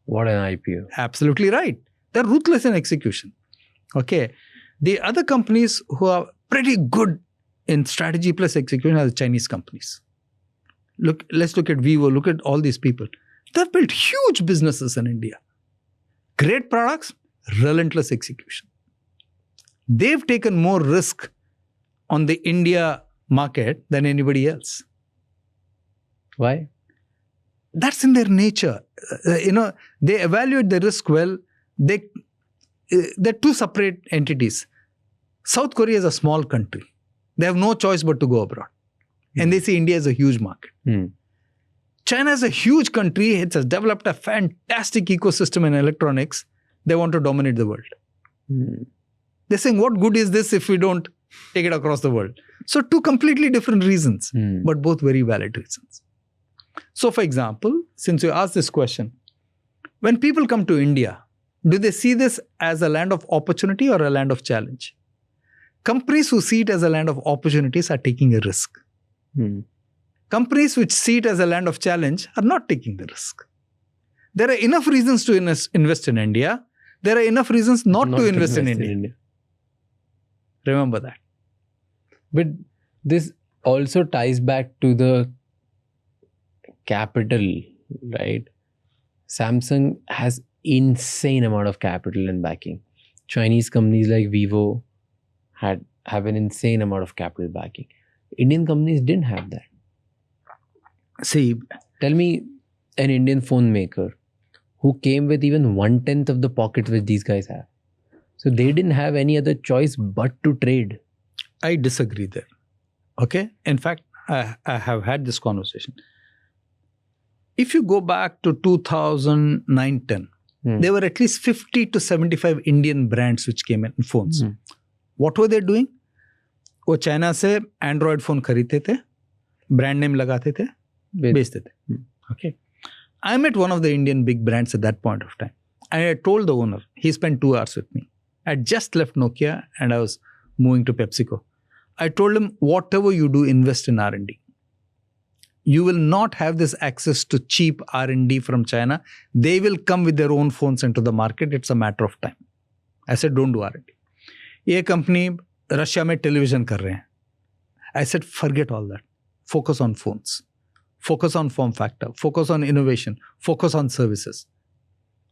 What an IPO. Absolutely right. They're ruthless in execution. Okay. The other companies who are pretty good in strategy plus execution are the Chinese companies. Let's look at Vivo. Look at all these people. They've built huge businesses in India. Great products, relentless execution. They've taken more risk on the India market than anybody else. Why? That's in their nature. They evaluate the risk well. They're two separate entities. South Korea is a small country. They have no choice but to go abroad. And they say India is a huge market. China is a huge country. It has developed a fantastic ecosystem in electronics. They want to dominate the world. They're saying, what good is this if we don't take it across the world. So two completely different reasons, but both very valid reasons. So for example, since you asked this question, when people come to India, do they see this as a land of opportunity or a land of challenge? Companies who see it as a land of opportunities are taking a risk. Companies which see it as a land of challenge are not taking the risk. There are enough reasons to invest in India. There are enough reasons not to invest in India. Remember that. But this also ties back to the capital, right? Samsung has insane amount of capital and backing. Chinese companies like Vivo have an insane amount of capital backing. Indian companies didn't have that. See, tell me an Indian phone maker who came with even 1/10 of the pockets which these guys have. So they didn't have any other choice but to trade. I disagree there. Okay? In fact, I have had this conversation. If you go back to 2009-10, there were at least 50 to 75 Indian brands which came in phones. What were they doing? वो China से Android phone खरीदते थे, brand name लगाते थे, बेचते थे. Okay. I met one of the Indian big brands at that point of time. And I told the owner, he spent 2 hours with me. I had just left Nokia and I was moving to PepsiCo. I told him, whatever you do, invest in R&D. You will not have this access to cheap R&D from China. They will come with their own phones into the market. It's a matter of time. I said, don't do R&D. ये company Russia में television कर रहे हैं. I said, forget all that. Focus on phones. Focus on form factor. Focus on innovation. Focus on services.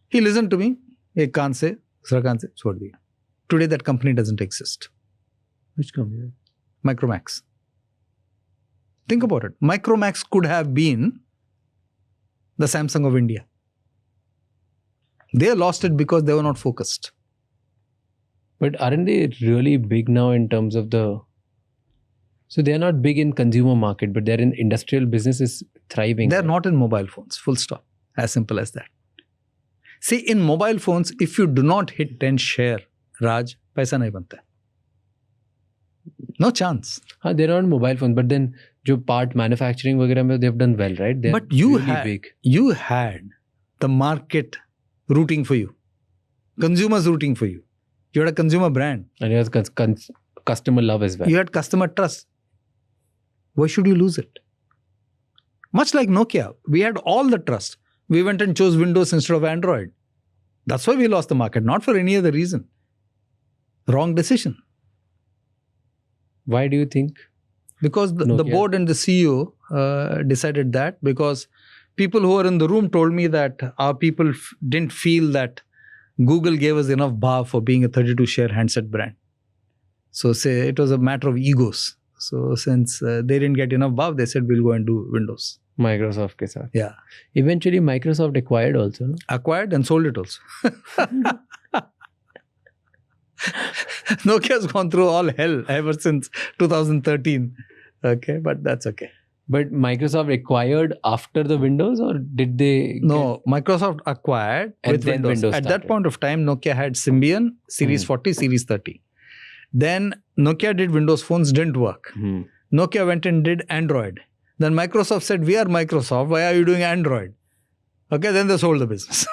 He listened to me. एक कान से दूसरा कान से छोड़ दिया. Today that company doesn't exist. Which company? Micromax. Think about it. Micromax could have been the Samsung of India. They lost it because they were not focused. But aren't they really big now in terms of the... So they're not big in consumer market, but they're in industrial businesses thriving. They're not in mobile phones. Full stop. As simple as that. See, in mobile phones, if you do not hit 10 share, Raj, paisa nahi banta hai. No chance. They're not mobile phones, but then jo part manufacturing वगैरह they've done well, right? They're but you really you had the market rooting for you. Consumers rooting for you. You had a consumer brand. And you had customer love as well. You had customer trust. Why should you lose it? Much like Nokia, we had all the trust. We went and chose Windows instead of Android. That's why we lost the market, not for any other reason. Wrong decision. Why do you think? Because the board and the CEO decided that, because people who were in the room told me that our people didn't feel that Google gave us enough bar for being a 32 share handset brand. So say it was a matter of egos. So since they didn't get enough bar, they said we'll go and do Windows. Microsoft ke saath. Yeah. Eventually Microsoft acquired also, no? Acquired and sold it also. Nokia's gone through all hell ever since 2013. Okay, but that's okay. But Microsoft acquired after the Windows, or did they? No, Microsoft acquired and with then Windows. At started. that point of time, Nokia had Symbian, Series 40, Series 30. Then Nokia did Windows phones, didn't work. Nokia went and did Android. Then Microsoft said, we are Microsoft, why are you doing Android? Okay, then they sold the business.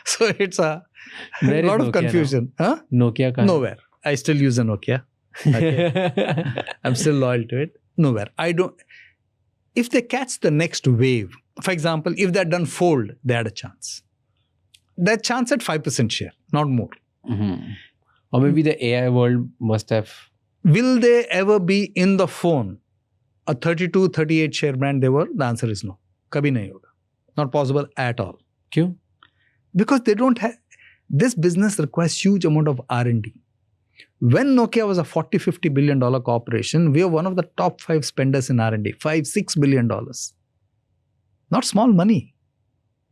So it's a lot of confusion. Huh? Nokia can't. Nowhere. I still use a Nokia. Okay. I'm still loyal to it. Nowhere. I don't. If they catch the next wave, for example, if they're done fold, they had a chance. Their chance at 5% share, not more. Or maybe the AI world must have. Will they ever be in the phone a 32, 38 share brand they were? The answer is no. Kabhi nahi hoga. Not possible at all. Kyun? Because they don't have. This business requires huge amount of R&D. When Nokia was a $40-50 billion corporation, we are one of the top 5 spenders in R&D. $5-6 billion. Not small money.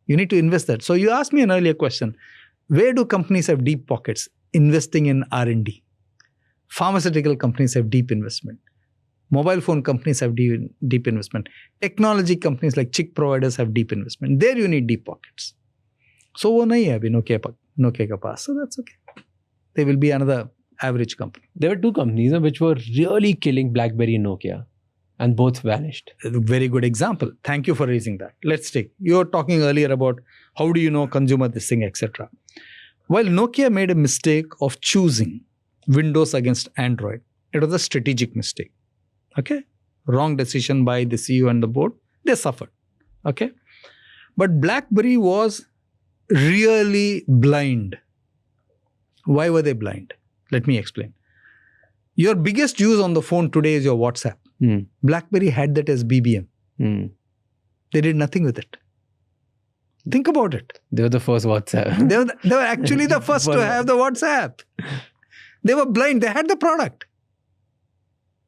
You need to invest that. So you asked me an earlier question. Where do companies have deep pockets? Investing in R&D. Pharmaceutical companies have deep investment. Mobile phone companies have deep investment. Technology companies like chip providers have deep investment. There you need deep pockets. So वो नहीं है अभी Nokia के पास. So that's okay. There will be another average company. There were two companies which were really killing BlackBerry and Nokia, and both vanished. A very good example. Thank you for raising that. Let's take, you were talking earlier about how do you know consumer this thing, etc. While Nokia made a mistake of choosing Windows against Android, it was a strategic mistake. Okay? Wrong decision by the CEO and the board. They suffered. Okay? But BlackBerry was really blind. Why were they blind? Let me explain. Your biggest use on the phone today is your WhatsApp. BlackBerry had that as BBM. They did nothing with it. Think about it. They were the first WhatsApp. They were actually the first to have the WhatsApp. They were blind. They had the product.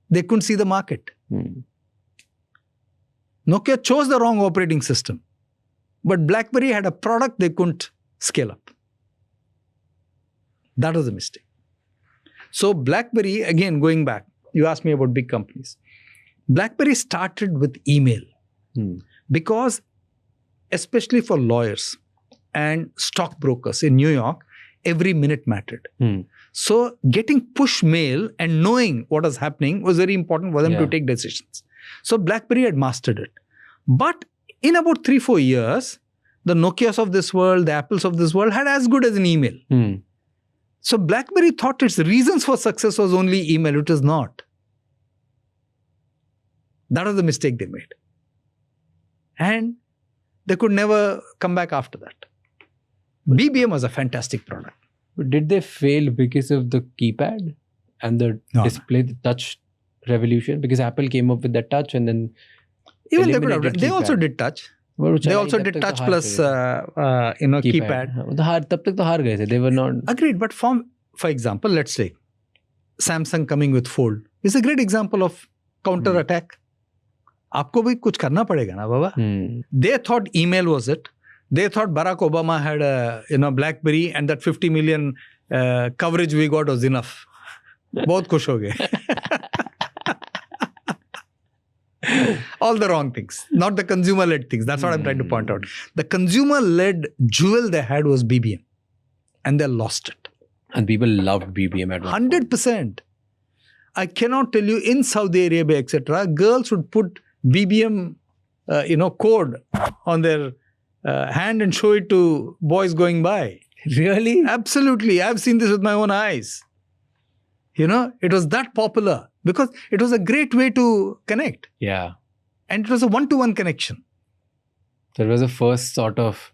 They couldn't see the market. Nokia chose the wrong operating system. But BlackBerry had a product they couldn't scale up. That was a mistake. So BlackBerry, again, going back, you asked me about big companies. BlackBerry started with email because especially for lawyers and stockbrokers in New York, every minute mattered. So getting push mail and knowing what was happening was very important for them to take decisions. So BlackBerry had mastered it. But in about 3-4 years, the Nokias of this world, the Apples of this world had as good as an email. So BlackBerry thought its reasons for success was only email. It is not. That was the mistake they made. And they could never come back after that. BBM was a fantastic product. But did they fail because of the keypad and the display, the touch revolution? Because Apple came up with the touch and then even they could have. They also did touch. They also did touch plus keypad. तब तक तो हार गए थे. They were not. Agreed. But for example, let's say Samsung coming with Fold is a great example of counter attack. आपको भी कुछ करना पड़ेगा ना बाबा. They thought email was it. They thought Barack Obama had a BlackBerry and that 50 million coverage we got was enough. बहुत खुश हो गए. All the wrong things, not the consumer-led things. That's what I'm trying to point out. The consumer-led jewel they had was BBM, and they lost it. And people loved BBM at 100%. I cannot tell you in Saudi Arabia, etc. Girls would put BBM, code on their hand and show it to boys going by. Really? Absolutely. I've seen this with my own eyes. It was that popular. Because it was a great way to connect. Yeah. And it was a one-to-one connection. So it was the first sort of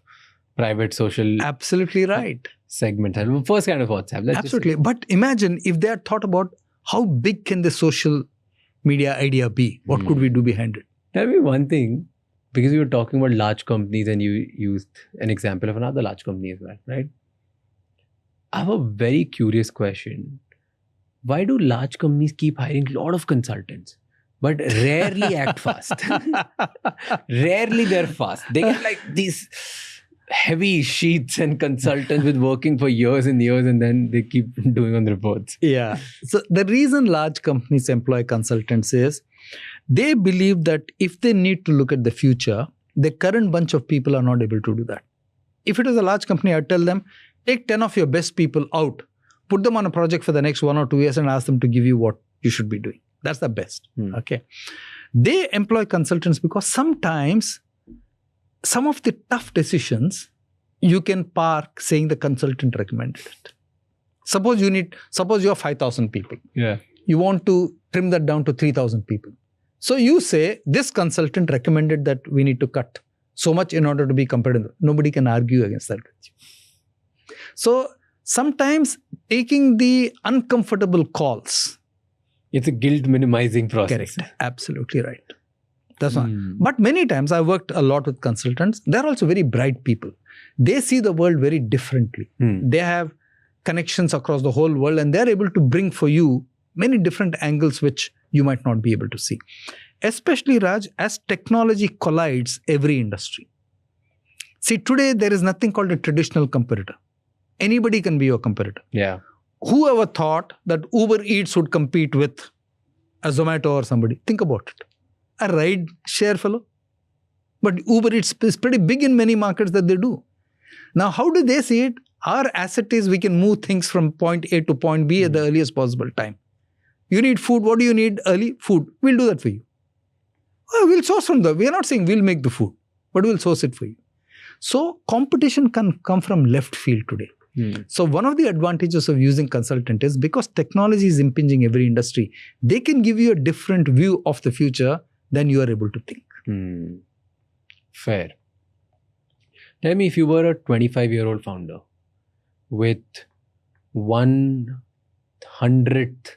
private social... Absolutely right. Segment. First kind of WhatsApp. Absolutely. But imagine if they had thought about how big can the social media idea be? What could we do behind it? Tell me one thing. Because you were talking about large companies and you used an example of another large company as well, right? I have a very curious question. Why do large companies keep hiring a lot of consultants, but rarely act fast? Rarely they're fast. They get like these heavy sheets and consultants with working for years and years, and then they keep doing on the reports. Yeah. So the reason large companies employ consultants is they believe that if they need to look at the future, the current bunch of people are not able to do that. If it is a large company, I tell them, take 10 of your best people out. Put them on a project for the next 1 or 2 years and ask them to give you what you should be doing. That's the best. Okay. They employ consultants because sometimes some of the tough decisions you can park saying the consultant recommended it. Suppose you have 5,000 people. Yeah. You want to trim that down to 3,000 people. So you say this consultant recommended that we need to cut so much in order to be competitive. Nobody can argue against that with you. So sometimes taking the uncomfortable calls. It's a guilt minimizing process. Correct. Absolutely right. That's one. But many times I worked a lot with consultants. They're also very bright people. They see the world very differently. They have connections across the whole world and they're able to bring for you many different angles which you might not be able to see. Especially, Raj, as technology collides every industry. See, today there is nothing called a traditional competitor. Anybody can be your competitor. Yeah. Whoever thought that Uber Eats would compete with a Zomato or somebody? Think about it. A ride share fellow. But Uber Eats is pretty big in many markets that they do. Now, how do they see it? Our asset is we can move things from point A to point B at the earliest possible time. You need food. What do you need early? Food. We'll do that for you. We'll source from we are not saying we'll make the food, but we'll source it for you. So competition can come from left field today. So one of the advantages of using consultant is because technology is impinging every industry, they can give you a different view of the future than you are able to think. Fair. Tell me, if you were a 25-year-old founder with 1/100th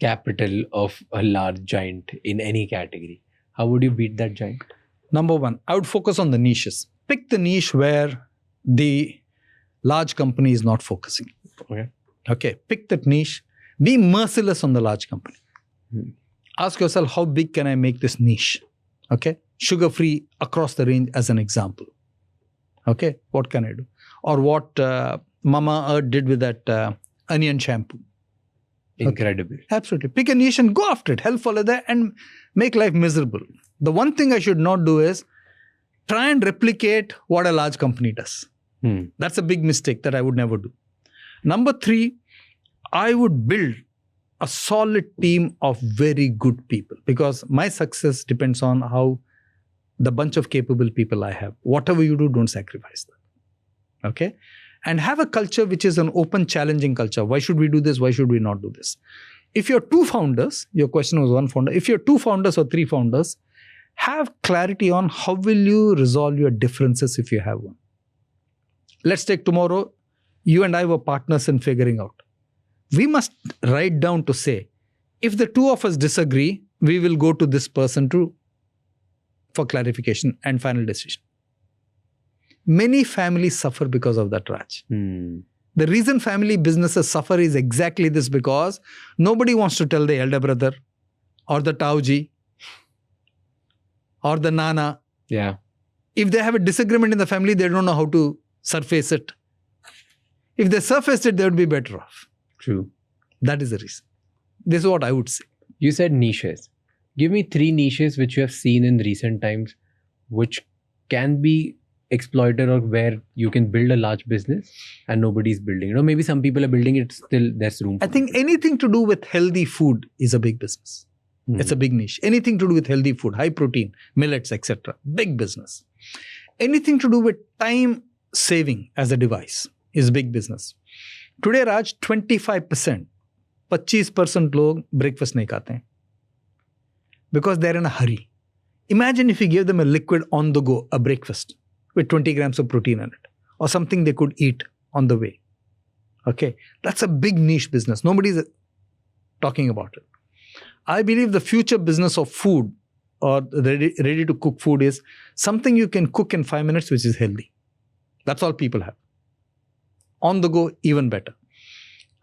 capital of a large giant in any category, how would you beat that giant? Number one, I would focus on the niches. Pick the niche where the large company is not focusing. Okay. Pick that niche. Be merciless on the large company. Ask yourself, how big can I make this niche? Okay. Sugar-free across the range as an example. Okay. What can I do? Or what Mama Earth did with that onion shampoo. Incredible. Okay. Absolutely. Pick a niche and go after it. Hell follow there and make life miserable. The one thing I should not do is try and replicate what a large company does. That's a big mistake that I would never do. Number 3, I would build a solid team of very good people, because my success depends on how the bunch of capable people I have. Whatever you do, don't sacrifice that. Okay? And have a culture which is an open, challenging culture. Why should we do this? Why should we not do this? If you're 2 founders, your question was 1 founder. If you're 2 founders or 3 founders, have clarity on how will you resolve your differences if you have one. Let's take tomorrow, you and I were partners in figuring out. We must write down to say, if the 2 of us disagree, we will go to this person for clarification and final decision. Many families suffer because of that, Raj. The reason family businesses suffer is exactly this, because nobody wants to tell the elder brother or the Tauji or the Nana. Yeah. If they have a disagreement in the family, they don't know how to surface it. If they surfaced it, they would be better off. True. That is the reason. This is what I would say. You said niches. Give me 3 niches which you have seen in recent times which can be exploited, or where you can build a large business and nobody's building. Maybe some people are building it, still there's room. I think anything to do with healthy food is a big business. It's a big niche. Anything to do with healthy food, high protein, millets, etc. Big business. Anything to do with time saving as a device is big business. Today, Raj, 25%, 25% लोग breakfast नहीं खाते हैं because they're in a hurry. Imagine if you give them a liquid on the go, a breakfast with 20 grams of protein in it, or something they could eat on the way. Okay, that's a big niche business. Nobody's talking about it. I believe the future business of food or ready to cook food is something you can cook in 5 minutes, which is healthy. That's all people have. On the go, even better.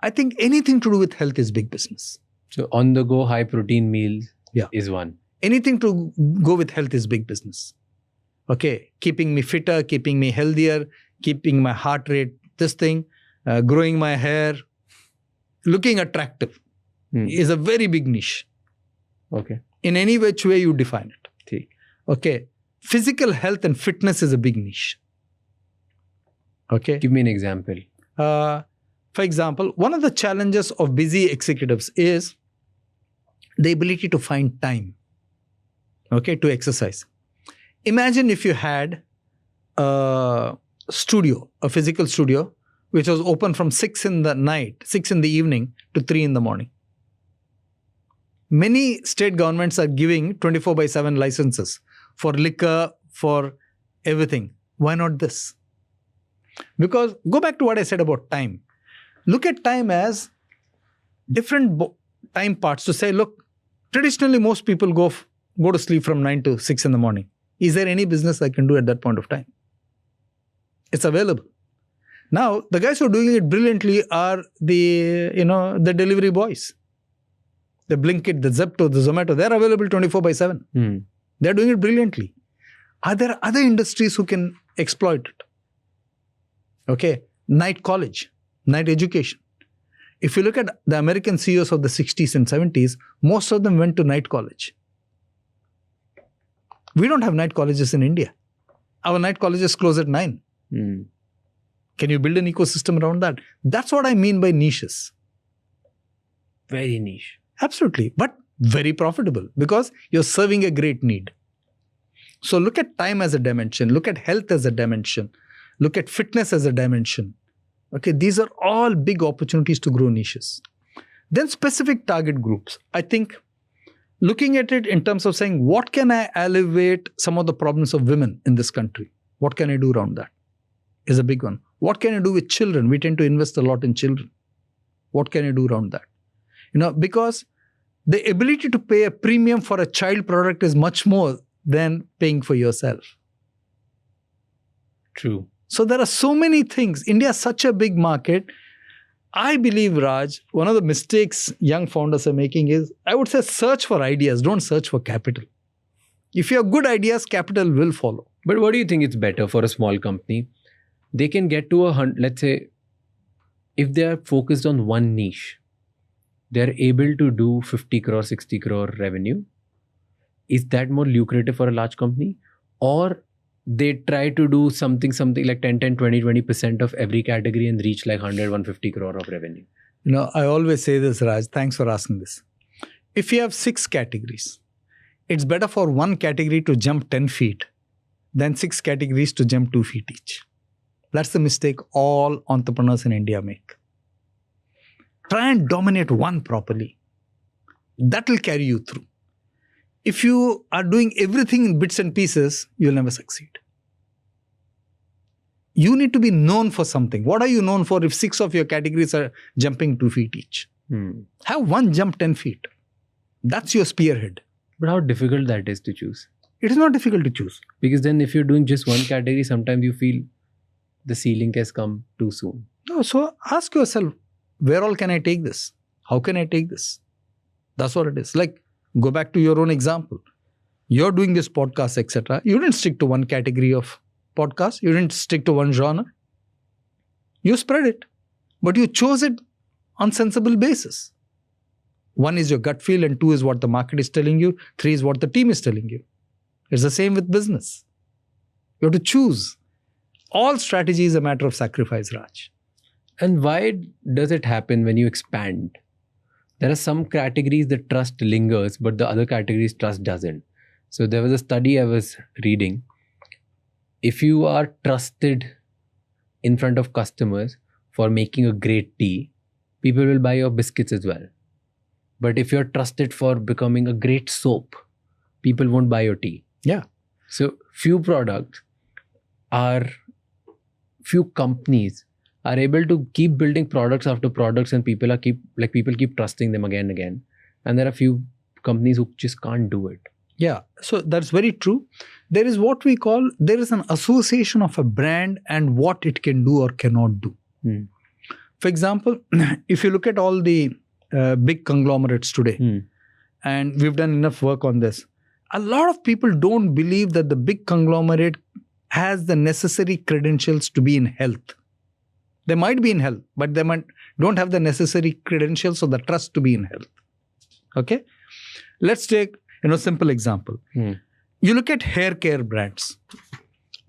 I think anything to do with health is big business. So on the go, high protein meals is one. Anything to go with health is big business. Okay, keeping me fitter, keeping me healthier, keeping my heart rate, this thing, growing my hair, looking attractive is a very big niche. Okay. In any which way you define it. Okay. Physical health and fitness is a big niche. Okay. Give me an example. For example, one of the challenges of busy executives is the ability to find time, okay, to exercise. Imagine if you had a studio, a physical studio, which was open from 6 in the evening to 3 in the morning. Many state governments are giving 24/7 licenses for liquor, for everything. Why not this? Because go back to what I said about time. Look at time as different time parts to say, look, traditionally most people go to sleep from 9 to 6 in the morning. Is there any business I can do at that point of time? It's available. Now, the guys who are doing it brilliantly are the delivery boys. The Blinkit, the Zepto, the Zomato, they're available 24/7. They're doing it brilliantly. Are there other industries who can exploit it? Okay, night college, night education. If you look at the American CEOs of the 60s and 70s, most of them went to night college. We don't have night colleges in India. Our night colleges close at 9. Can you build an ecosystem around that? That's what I mean by niches. Very niche. Absolutely. But very profitable because you're serving a great need. So look at time as a dimension. Look at health as a dimension. Look at fitness as a dimension. Okay, these are all big opportunities to grow niches. Then specific target groups. I think looking at it in terms of saying, what can I alleviate some of the problems of women in this country? What can I do around that? Is a big one. What can I do with children? We tend to invest a lot in children. What can I do around that? Because the ability to pay a premium for a child product is much more than paying for yourself. True. So there are so many things. India is such a big market. I believe, Raj, one of the mistakes young founders are making is, I would say, search for ideas. Don't search for capital. If you have good ideas, capital will follow. But what do you think it's better for a small company? They can get to let's say, if they are focused on one niche, they're able to do 50 crore, 60 crore revenue. Is that more lucrative for a large company? Or they try to do something like 10, 20% of every category and reach like 100, 150 crore of revenue? I always say this, Raj. Thanks for asking this. If you have 6 categories, it's better for one category to jump 10 feet than 6 categories to jump 2 feet each. That's the mistake all entrepreneurs in India make. Try and dominate one properly. That will carry you through. If you are doing everything in bits and pieces, you'll never succeed. You need to be known for something. What are you known for if 6 of your categories are jumping 2 feet each? Have one jump 10 feet. That's your spearhead. But how difficult that is to choose? It is not difficult to choose. Because then if you're doing just one category, sometimes you feel the ceiling has come too soon. No, so ask yourself, where all can I take this? How can I take this? That's what it is. Like, go back to your own example. You're doing this podcast, etc. You didn't stick to one category of podcast. You didn't stick to one genre. You spread it. But you chose it on sensible basis. 1 is your gut feel and 2 is what the market is telling you. 3 is what the team is telling you. It's the same with business. You have to choose. All strategy is a matter of sacrifice, Raj. And why does it happen when you expand? There are some categories that trust lingers, but the other categories trust doesn't. So there was a study I was reading. If you are trusted in front of customers for making a great tea, people will buy your biscuits as well. But if you're trusted for becoming a great soap, people won't buy your tea. Yeah. So few companies are able to keep building products after products, and people keep trusting them again and again. And there are few companies who just can't do it. Yeah, so that's very true. There is what we call, there is an association of a brand and what it can do or cannot do. For example, if you look at all the big conglomerates today, and we've done enough work on this, a lot of people don't believe that the big conglomerate has the necessary credentials to be in health. They might be in health, but they don't have the necessary credentials or the trust to be in health. Okay? Let's take a simple example. You look at hair care brands.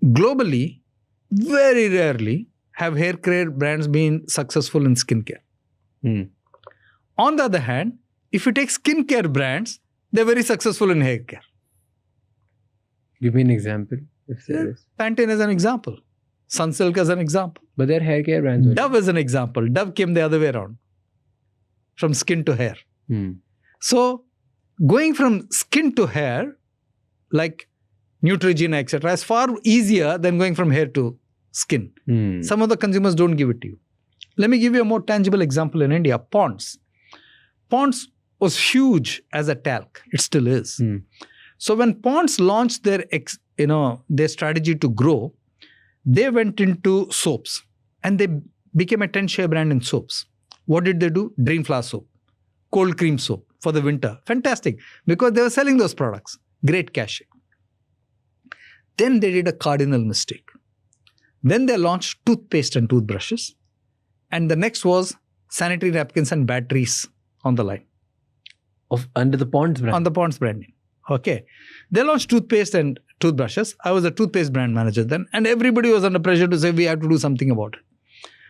Globally, very rarely have hair care brands been successful in skincare. On the other hand, if you take skincare brands, they're very successful in hair care. Give me an example. If there is. Pantene is an example. Sunsilk as an example. But they're hair care brands. Dove is an example. Dove came the other way around. From skin to hair. So, going from skin to hair, like Neutrogena, etc., is far easier than going from hair to skin. Some of the consumers don't give it to you. Let me give you a more tangible example in India. Ponds. Ponds was huge as a talc. It still is. So when Ponds launched their strategy to grow, they went into soaps and they became a 10-share brand in soaps. What did they do? Dream Flower soap, cold cream soap for the winter. Fantastic, because they were selling those products. Great cachet. Then they did a cardinal mistake. Then they launched toothpaste and toothbrushes. And the next was sanitary napkins and batteries on the line. Under the Ponds brand? On the Ponds brand name. Okay. They launched toothpaste and toothbrushes. I was a toothpaste brand manager then. And everybody was under pressure to say we have to do something about it.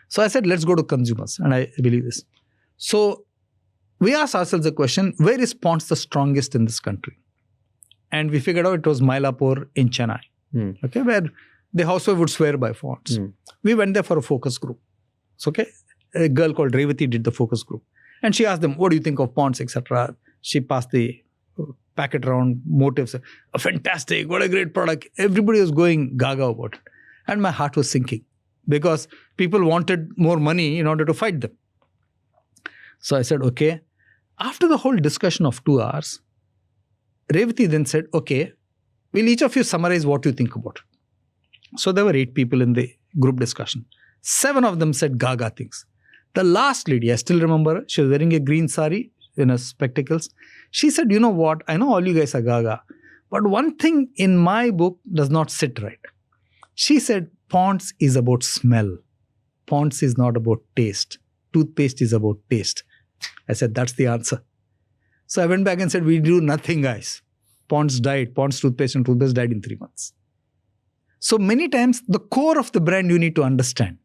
So I said, let's go to consumers. And I believe this. So we asked ourselves the question, where is Ponds the strongest in this country? And we figured out it was Mylapore in Chennai, okay, where the housewife would swear by Ponds. We went there for a focus group. So, okay, a girl called Revati did the focus group. And she asked them, what do you think of Ponds, etc. She passed the packet around, motives. Fantastic, what a great product. Everybody was going gaga about it. And my heart was sinking because people wanted more money in order to fight them. So I said, okay. After the whole discussion of 2 hours, Revati then said, okay, will each of you summarize what you think about it? So there were 8 people in the group discussion. 7 of them said gaga things. The last lady, I still remember her, she was wearing a green sari, spectacles. She said, you know what, I know all you guys are gaga, but one thing in my book does not sit right. She said, Ponds is about smell. Ponds is not about taste. Toothpaste is about taste. I said, that's the answer. So I went back and said, we do nothing, guys. Ponds died. Ponds toothpaste and toothpaste died in 3 months. So many times, the core of the brand you need to understand.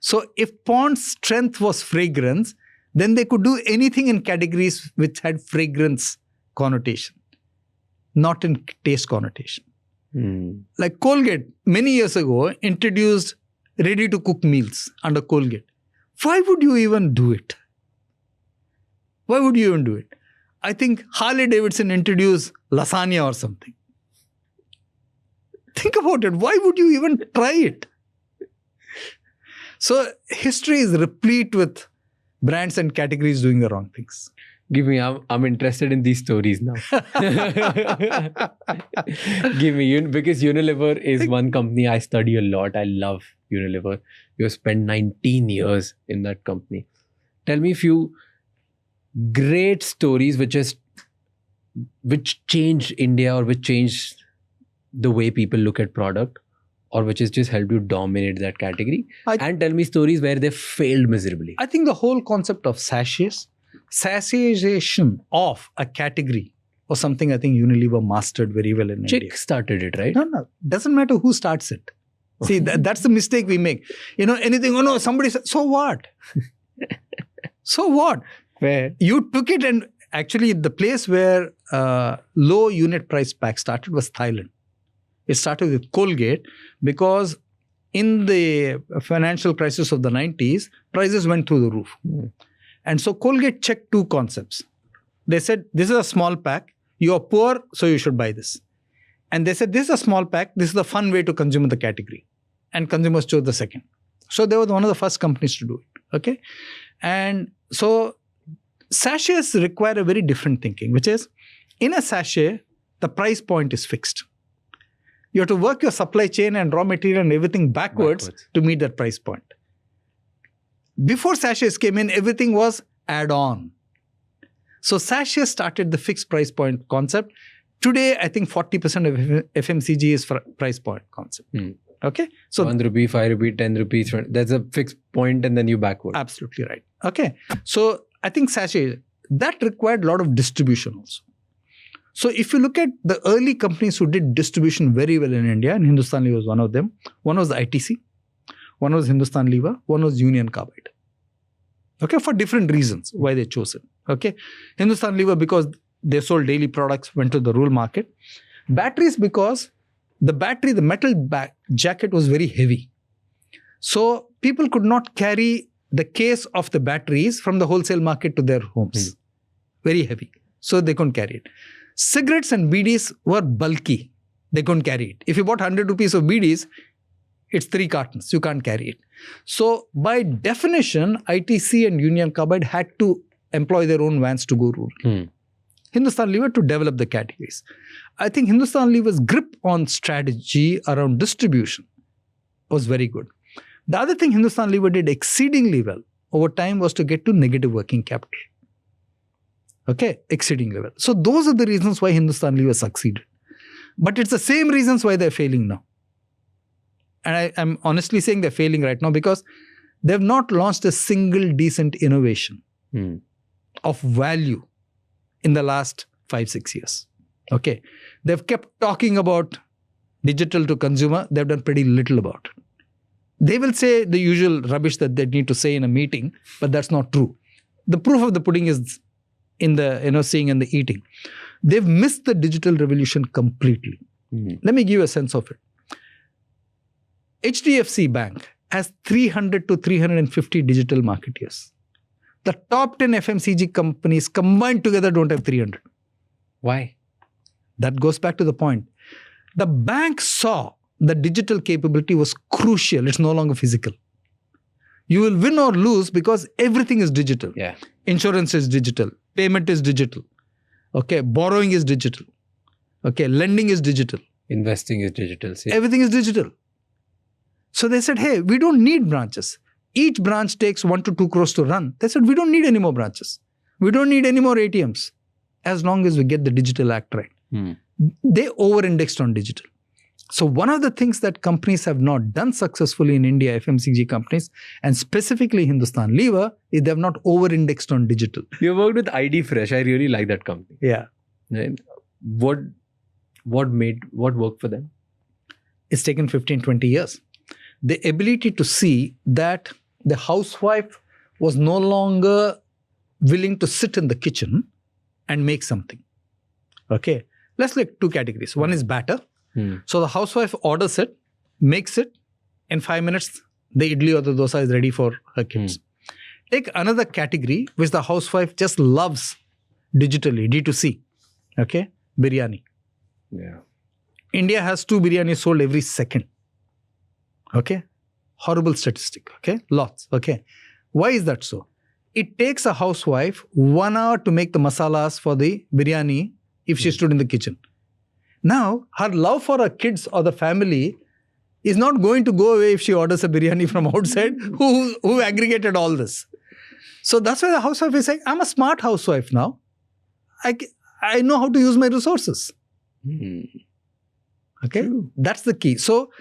So if Ponds' strength was fragrance, then they could do anything in categories which had fragrance connotation, not in taste connotation. Like Colgate, many years ago, introduced ready-to-cook meals under Colgate. Why would you even do it? Why would you even do it? I think Harley Davidson introduced lasagna or something. Think about it. Why would you even try it? So history is replete with brands and categories doing the wrong things. Give me, I'm interested in these stories now. Give me, because Unilever is one company I study a lot. I love Unilever. You spent 19 years in that company. Tell me a few great stories which changed India or which changed the way people look at product, or which has just helped you dominate that category. And tell me stories where they failed miserably. I think the whole concept of sachization of a category was something I think Unilever mastered very well in India. Chick started it, right? No. Doesn't matter who starts it. See, that's the mistake we make. Anything, oh no, somebody said, so what? So what? Where? You took it, and actually the place where low unit price pack started was Thailand. It started with Colgate because in the financial crisis of the 90s, prices went through the roof. And so Colgate checked 2 concepts. They said, this is a small pack. You are poor, so you should buy this. And they said, this is a small pack. This is the fun way to consume the category. And consumers chose the second. So they were one of the first companies to do it. Okay. And so sachets require a very different thinking, which is in a sachet, the price point is fixed. You have to work your supply chain and raw material and everything backwards to meet that price point. Before sachets came in, everything was add-on. So sachets started the fixed price point concept. Today, I think 40% of FMCG is for price point concept. Okay? So 1 rupee, 5 rupee, 10 rupees. That's a fixed point and then you backward. Absolutely right. Okay. So I think sachet, that required a lot of distribution also. So if you look at the early companies who did distribution very well in India, and Hindustan Lever was one of them. One was the ITC, one was Hindustan Lever, one was Union Carbide. Okay, for different reasons why they chose it. Okay, Hindustan Lever because they sold daily products, went to the rural market. Batteries because the metal jacket was very heavy. So people could not carry the case of the batteries from the wholesale market to their homes. Very heavy. So they couldn't carry it. Cigarettes and BDs were bulky. They couldn't carry it. If you bought 100 rupees of BDs, it's 3 cartons. You can't carry it. So by definition, ITC and Union Carbide had to employ their own vans to go rural. Hindustan Lever to develop the categories. I think Hindustan Lever's grip on strategy around distribution was very good. The other thing Hindustan Lever did exceedingly well over time was to get to negative working capital. Okay, exceedingly well. So those are the reasons why Hindustan Lever succeeded. But it's the same reasons why they're failing now. And I'm honestly saying they're failing right now because they've not launched a single decent innovation of value in the last 5-6 years. Okay. They've kept talking about digital to consumer. They've done pretty little about it. They will say the usual rubbish that they need to say in a meeting, but that's not true. The proof of the pudding is in the seeing and the eating. They've missed the digital revolution completely. Let me give you a sense of it. HDFC Bank has 300 to 350 digital marketeers. The top 10 FMCG companies combined together don't have 300. Why? That goes back to the point. The bank saw the digital capability was crucial. It's no longer physical. You will win or lose because everything is digital. Yeah. Insurance is digital. Payment is digital. Okay. Borrowing is digital. Okay. Lending is digital. Investing is digital. See? Everything is digital. So they said, hey, we don't need branches. Each branch takes 1 to 2 crores to run. They said, we don't need any more branches. We don't need any more ATMs. As long as we get the digital act right. They over-indexed on digital. So one of the things that companies have not done successfully in India, FMCG companies, and specifically Hindustan Lever, is they have not over-indexed on digital. You worked with ID Fresh. I really like that company. Yeah. What worked for them? It's taken 15, 20 years. The ability to see that the housewife was no longer willing to sit in the kitchen and make something. Okay. Let's look 2 categories. One is batter. So the housewife orders it, makes it. In 5 minutes, the idli or the dosa is ready for her kids. Take another category which the housewife just loves digitally, D2C. Okay. Biryani. Yeah. India has 2 biryanis sold every second. Okay. Horrible statistic. Okay. Lots. Okay. Why is that so? It takes a housewife 1 hour to make the masalas for the biryani if she stood in the kitchen. Now, her love for her kids or the family is not going to go away if she orders a biryani from outside who aggregated all this. So that's why the housewife is saying, I'm a smart housewife now. I know how to use my resources. Okay. True. That's the key. So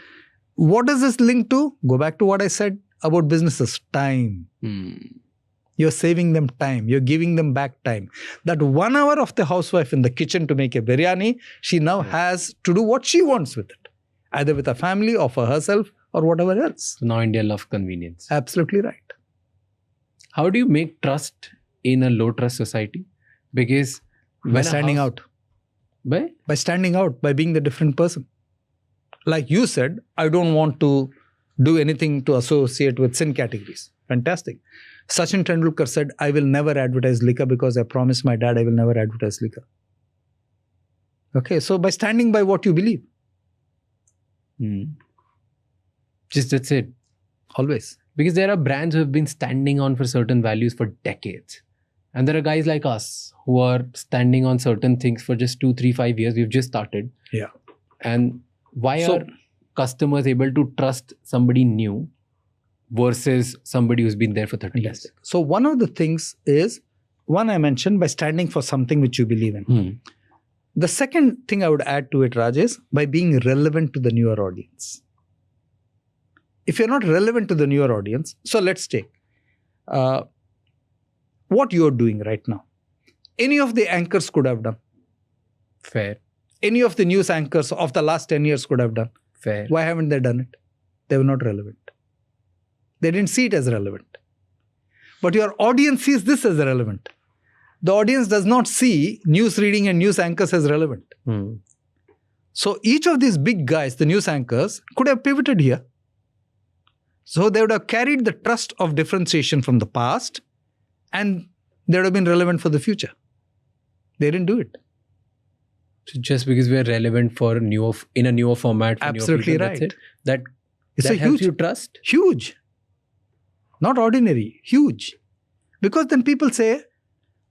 what does this link to? Go back to what I said about businesses. Time. You're saving them time. You're giving them back time. That 1 hour of the housewife in the kitchen to make a biryani, she now has to do what she wants with it. Either with her family or for herself or whatever else. So now India loves convenience. Absolutely right. How do you make trust in a low trust society? Because by standing out. By standing out, by being the different person. Like you said, I don't want to do anything to associate with sin categories. Fantastic. Sachin Tendulkar said, I will never advertise liquor because I promised my dad I will never advertise liquor. Okay, so by standing by what you believe. Just that's it. Always. Because there are brands who have been standing on for certain values for decades. And there are guys like us who are standing on certain things for just 2, 3, 5 years. We've just started. Yeah. And why are customers able to trust somebody new versus somebody who's been there for 30 years? So one of the things is, one I mentioned, by standing for something which you believe in. The second thing I would add to it, Raj, is by being relevant to the newer audience. If you're not relevant to the newer audience, so let's take what you're doing right now. Any of the anchors could have done. Fair. Any of the news anchors of the last 10 years could have done. Fair. Why haven't they done it? They were not relevant. They didn't see it as relevant. But your audience sees this as relevant. The audience does not see news reading and news anchors as relevant. So each of these big guys, the news anchors, could have pivoted here. So they would have carried the trust of differentiation from the past and they would have been relevant for the future. They didn't do it. So just because we are relevant for in a newer format for absolutely newer people, right. That's it. It's that a helps huge, you trust? Huge. Not ordinary, huge. Because then people say,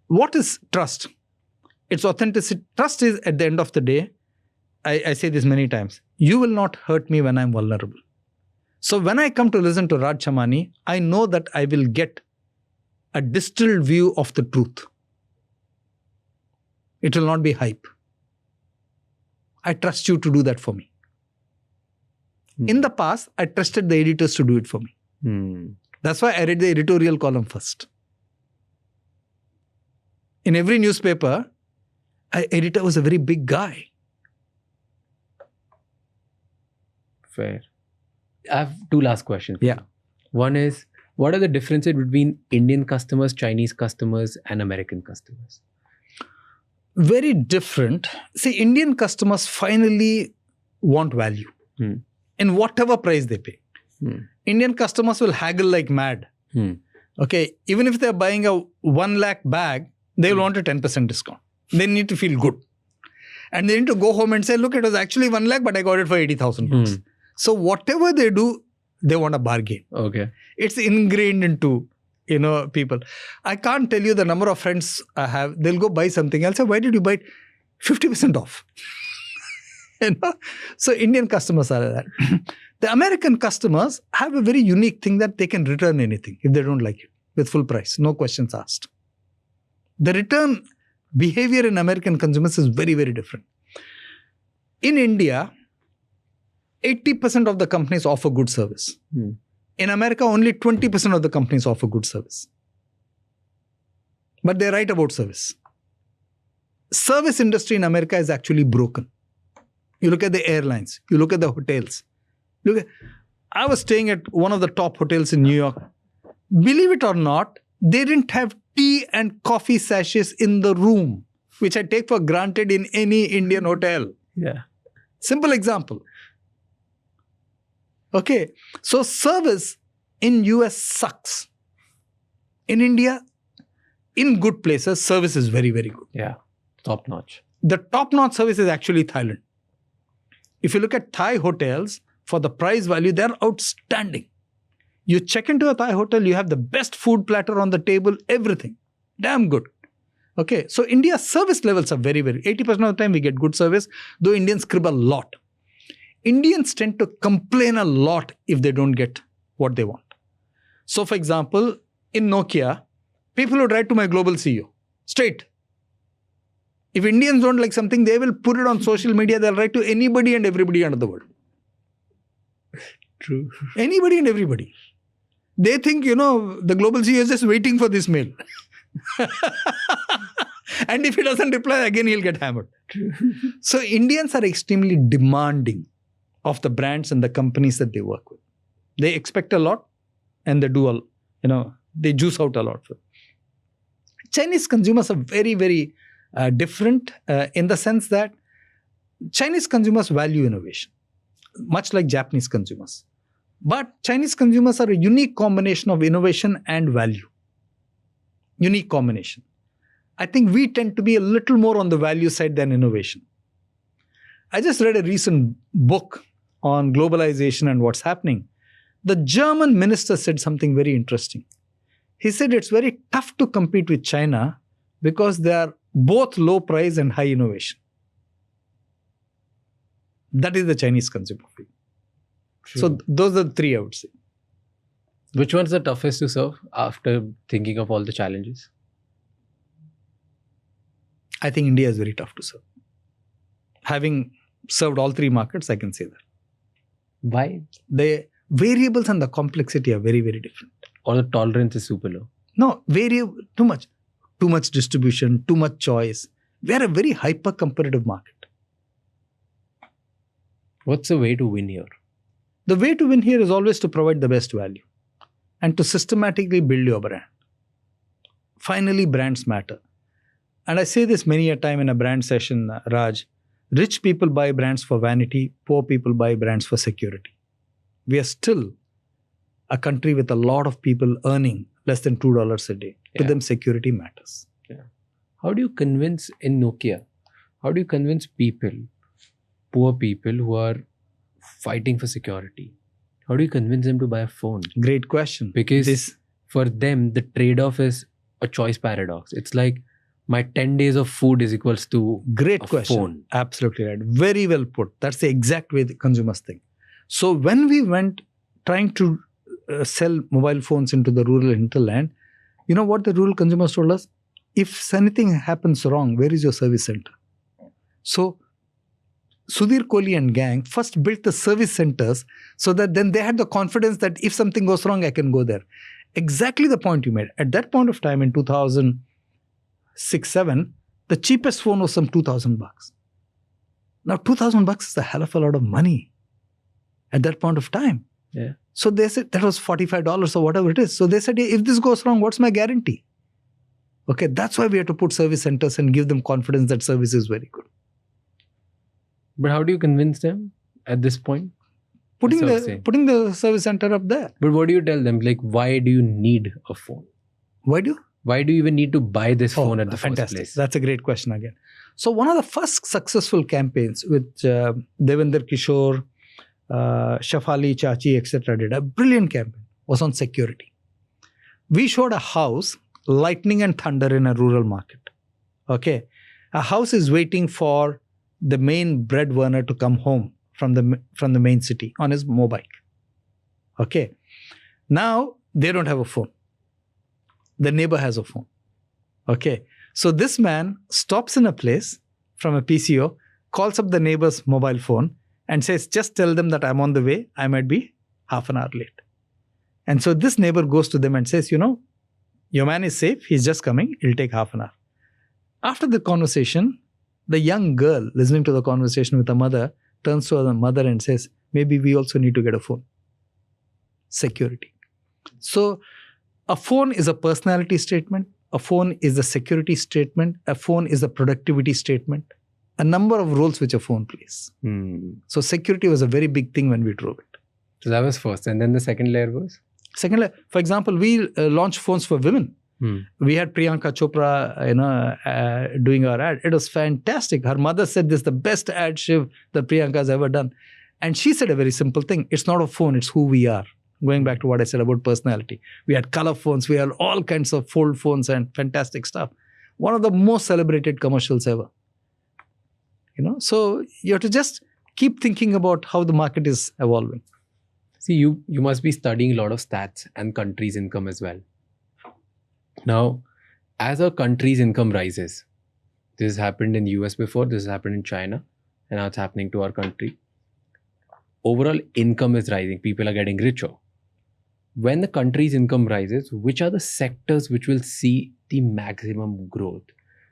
what is trust? It's authenticity. Trust is, at the end of the day, I say this many times, you will not hurt me when I'm vulnerable. So when I come to listen to Raj Chamani, I know that I will get a distilled view of the truth. It will not be hype. I trust you to do that for me. In the past, I trusted the editors to do it for me. That's why I read the editorial column first. In every newspaper, an editor was a very big guy. Fair. I have two last questions. Yeah. One is, what are the differences between Indian customers, Chinese customers, and American customers? Very different. See, Indian customers finally want value in whatever price they pay. Indian customers will haggle like mad. Okay, even if they're buying a 1 lakh bag, they will want a 10% discount. They need to feel good. And they need to go home and say, look, it was actually 1 lakh, but I got it for 80,000 bucks. So whatever they do, they want a bargain. Okay. It's ingrained into, people. I can't tell you the number of friends I have. They'll go buy something. I'll say, why did you buy it? 50% off. So Indian customers are that. The American customers have a very unique thing that they can return anything if they don't like it with full price. No questions asked. The return behavior in American consumers is very, very different. In India, 80% of the companies offer good service. In America, only 20% of the companies offer good service. But they're right about service. Service industry in America is actually broken. You look at the airlines. You look at the hotels. I was staying at one of the top hotels in New York. Believe it or not, they didn't have tea and coffee sachets in the room, which I take for granted in any Indian hotel. Yeah. Simple example. Okay. So service in US sucks. In India, in good places, service is very, very good. Yeah. Top notch. The top-notch service is actually Thailand. If you look at Thai hotels, for the price value, they're outstanding. You check into a Thai hotel, you have the best food platter on the table, everything. Damn good. Okay, so India's service levels are very, very... 80% of the time we get good service, though Indians crib a lot. Indians tend to complain a lot if they don't get what they want. So, for example, in Nokia, people would write to my global CEO, straight. If Indians don't like something, they will put it on social media. They'll write to anybody and everybody under the world. True. Anybody and everybody. They think, the global CEO is just waiting for this mail. And if he doesn't reply, again, he'll get hammered. True. So Indians are extremely demanding of the brands and the companies that they work with. They expect a lot and they do, they juice out a lot. Chinese consumers are very, very different in the sense that Chinese consumers value innovation, much like Japanese consumers. But Chinese consumers are a unique combination of innovation and value. Unique combination. I think we tend to be a little more on the value side than innovation. I just read a recent book on globalization and what's happening. The German minister said something very interesting. He said it's very tough to compete with China because they are both low price and high innovation. That is the Chinese consumer. True. So those are the three I would say. Which one's the toughest to serve after thinking of all the challenges? I think India is very tough to serve. Having served all three markets, I can say that. Why? The variables and the complexity are very, very different. Or the tolerance is super low? No, too much. Too much distribution, too much choice. We are a very hyper-competitive market. What's the way to win here? The way to win here is always to provide the best value and to systematically build your brand. Finally, brands matter. And I say this many a time in a brand session, Raj. Rich people buy brands for vanity. Poor people buy brands for security. We are still a country with a lot of people earning less than $2 a day. To them, security matters. Yeah. How do you convince in Nokia? How do you convince people, poor people who are fighting for security? How do you convince them to buy a phone? Great question. Because for them, the trade-off is a choice paradox. It's like my 10 days of food is equals to Great a question. phone. Absolutely right. Very well put. That's the exact way the consumers think. So when we went trying to sell mobile phones into the rural hinterland, you know what the rural consumers told us? If anything happens wrong, where is your service center? So Sudhir Kohli and gang first built the service centers so that then they had the confidence that if something goes wrong, I can go there. Exactly the point you made. At that point of time in 2006-07, the cheapest phone was some $2,000. Now $2,000 is a hell of a lot of money at that point of time. Yeah. So they said that was $45 or whatever it is. So they said, if this goes wrong, what's my guarantee? Okay, that's why we have to put service centers and give them confidence that service is very good. But how do you convince them at this point? Putting the service center up there. But what do you tell them? Like, why do you need a phone? Why do you even need to buy this phone at the fantastic. first place? That's a great question again. So one of the first successful campaigns which Devendra Kishore, Shafali Chachi, etc. did, a brilliant campaign, was on security. We showed a house, lightning and thunder in a rural market. Okay. A house is waiting for the main breadwinner to come home from the main city on his mobile. Okay. Now, they don't have a phone. The neighbor has a phone. Okay. So this man stops in a place from a PCO, calls up the neighbor's mobile phone and says, just tell them that I'm on the way. I might be half an hour late. And so this neighbor goes to them and says, your man is safe. He's just coming. It'll take half an hour. After the conversation, the young girl listening to the conversation with the mother turns to the mother and says, maybe we also need to get a phone. Security. So a phone is a personality statement. A phone is a security statement. A phone is a productivity statement. A number of roles which a phone plays. So security was a very big thing when we drove it. So that was first. And then the second layer was? Second layer, for example, we launched phones for women. We had Priyanka Chopra, doing our ad. It was fantastic. Her mother said this is the best ad, Shiv, that Priyanka has ever done. And she said a very simple thing. It's not a phone, it's who we are. Going back to what I said about personality. We had color phones. We had all kinds of fold phones and fantastic stuff. One of the most celebrated commercials ever. So you have to just keep thinking about how the market is evolving. See, you must be studying a lot of stats and countries' income as well. Now, as a country's income rises, this has happened in the US before, this has happened in China, and now it's happening to our country. Overall income is rising. People are getting richer. When the country's income rises, which are the sectors which will see the maximum growth?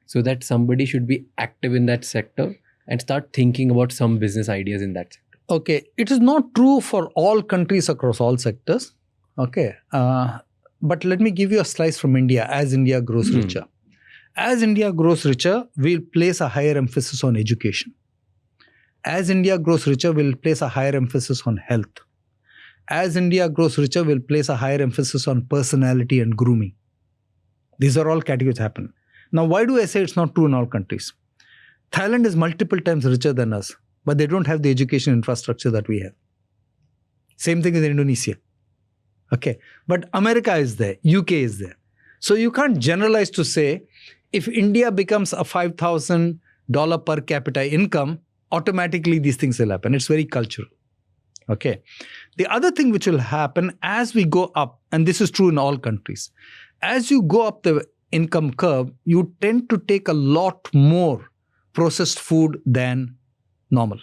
So that somebody should be active in that sector and start thinking about some business ideas in that sector. Okay. It is not true for all countries across all sectors. Okay. But let me give you a slice from India as India grows richer. As India grows richer, we'll place a higher emphasis on education. As India grows richer, we'll place a higher emphasis on health. As India grows richer, we'll place a higher emphasis on personality and grooming. These are all categories happen. Now, why do I say it's not true in all countries? Thailand is multiple times richer than us, but they don't have the education infrastructure that we have. Same thing with Indonesia. Okay. But America is there. UK is there. So you can't generalize to say, if India becomes a $5,000 per capita income, automatically these things will happen. It's very cultural. Okay. The other thing which will happen as we go up, and this is true in all countries, as you go up the income curve, you tend to take a lot more processed food than normal.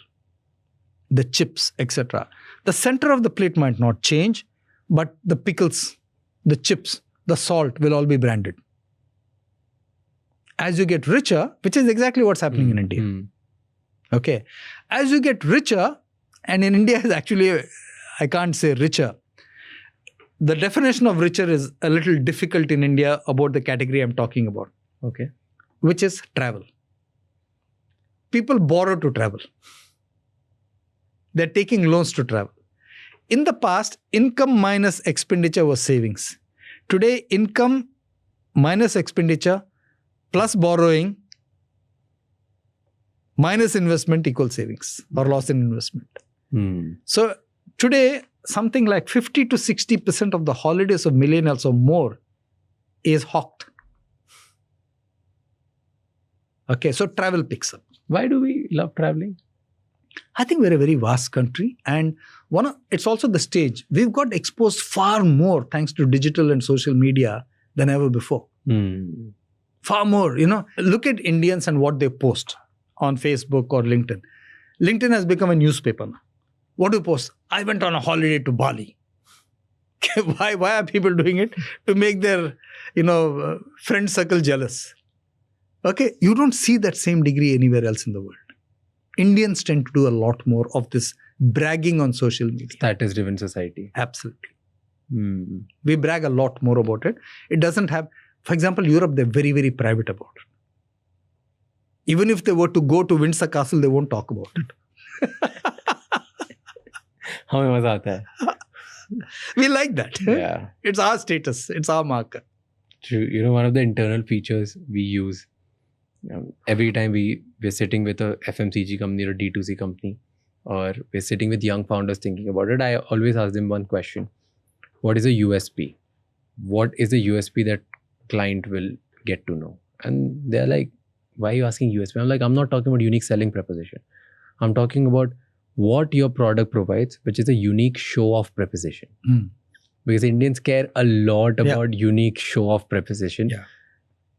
The chips, etc. The center of the plate might not change, but the pickles, the chips, the salt will all be branded. As you get richer, which is exactly what's happening in India. Okay. As you get richer, and in India is actually, I can't say richer. The definition of richer is a little difficult in India about the category I'm talking about. Okay. Which is travel. People borrow to travel. They're taking loans to travel. In the past, income minus expenditure was savings. Today, income minus expenditure plus borrowing minus investment equals savings or loss in investment. So today, something like 50 to 60% of the holidays of millennials or more is hawked. Okay, so travel picks up. Why do we love traveling? I think we're a very vast country, and it's also the stage. We've got exposed far more thanks to digital and social media than ever before. Far more, Look at Indians and what they post on Facebook or LinkedIn. LinkedIn has become a newspaper now. What do you post? I went on a holiday to Bali. Why are people doing it? To make their, friend circle jealous. Okay, you don't see that same degree anywhere else in the world. Indians tend to do a lot more of this bragging on social media. Status-driven society. Absolutely. Hmm. We brag a lot more about it. It doesn't have, for example, Europe, they're very, very private about it. Even if they were to go to Windsor Castle, they won't talk about it. हमें मजा आता है. We like that. Yeah. It's our status. It's our marker. True. You know, one of the internal features we use every time we're sitting with a FMCG company or a D2C company, or we're sitting with young founders thinking about it, I always ask them one question. What is a USP? What is the USP that client will get to know? And they're like, why are you asking USP? I'm like, I'm not talking about unique selling proposition. I'm talking about what your product provides, which is a unique show-off proposition. Mm. Because Indians care a lot about unique show-off proposition. Yeah.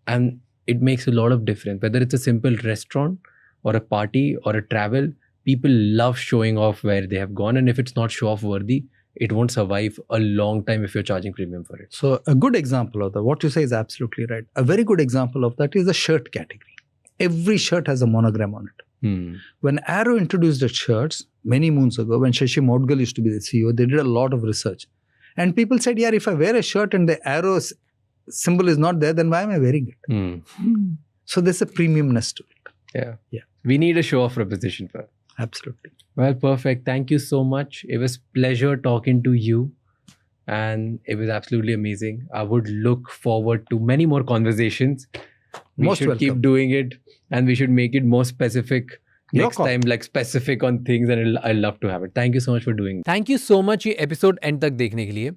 And it makes a lot of difference. Whether it's a simple restaurant or a party or a travel, people love showing off where they have gone. And if it's not show-off worthy, it won't survive a long time if you're charging premium for it. So a good example of that, what you say is absolutely right. A very good example of that is the shirt category. Every shirt has a monogram on it. When Arrow introduced its shirts many moons ago, when Shashi Modgal used to be the CEO, they did a lot of research. And people said, yeah, if I wear a shirt and the Arrow symbol is not there, then why am I wearing it? So there's a premiumness to it. Yeah. We need a show-off proposition for it. Absolutely. Well, perfect. Thank you so much. It was pleasure talking to you. And it was absolutely amazing. I would look forward to many more conversations. We should keep doing it, and we should make it more specific next time, like specific on things, and I'll love to have it. Thank you so much for doing it. Thank you so much ये episode end तक देखने के लिए.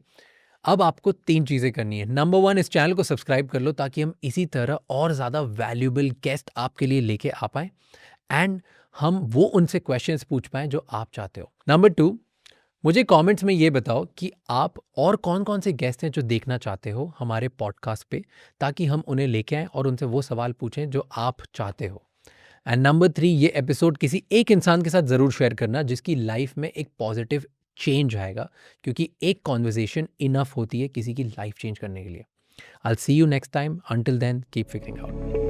अब आपको 3 चीज़ें करनी है. नंबर 1, इस चैनल को सब्सक्राइब कर लो ताकि हम इसी तरह और ज़्यादा वैल्यूएबल गेस्ट आपके लिए लेके आ पाएँ एंड हम वो उनसे क्वेश्चंस पूछ पाएँ जो आप चाहते हो. नंबर 2, मुझे कमेंट्स में ये बताओ कि आप और कौन कौन से गेस्ट हैं जो देखना चाहते हो हमारे पॉडकास्ट पे, ताकि हम उन्हें लेके आएँ और उनसे वो सवाल पूछें जो आप चाहते हो. एंड नंबर 3, ये एपिसोड किसी एक इंसान के साथ ज़रूर शेयर करना जिसकी लाइफ में एक पॉजिटिव चेंज आएगा, क्योंकि एक कॉन्वर्सेशन इनफ होती है किसी की लाइफ चेंज करने के लिए. I'll see you next time. Until then, keep figuring out.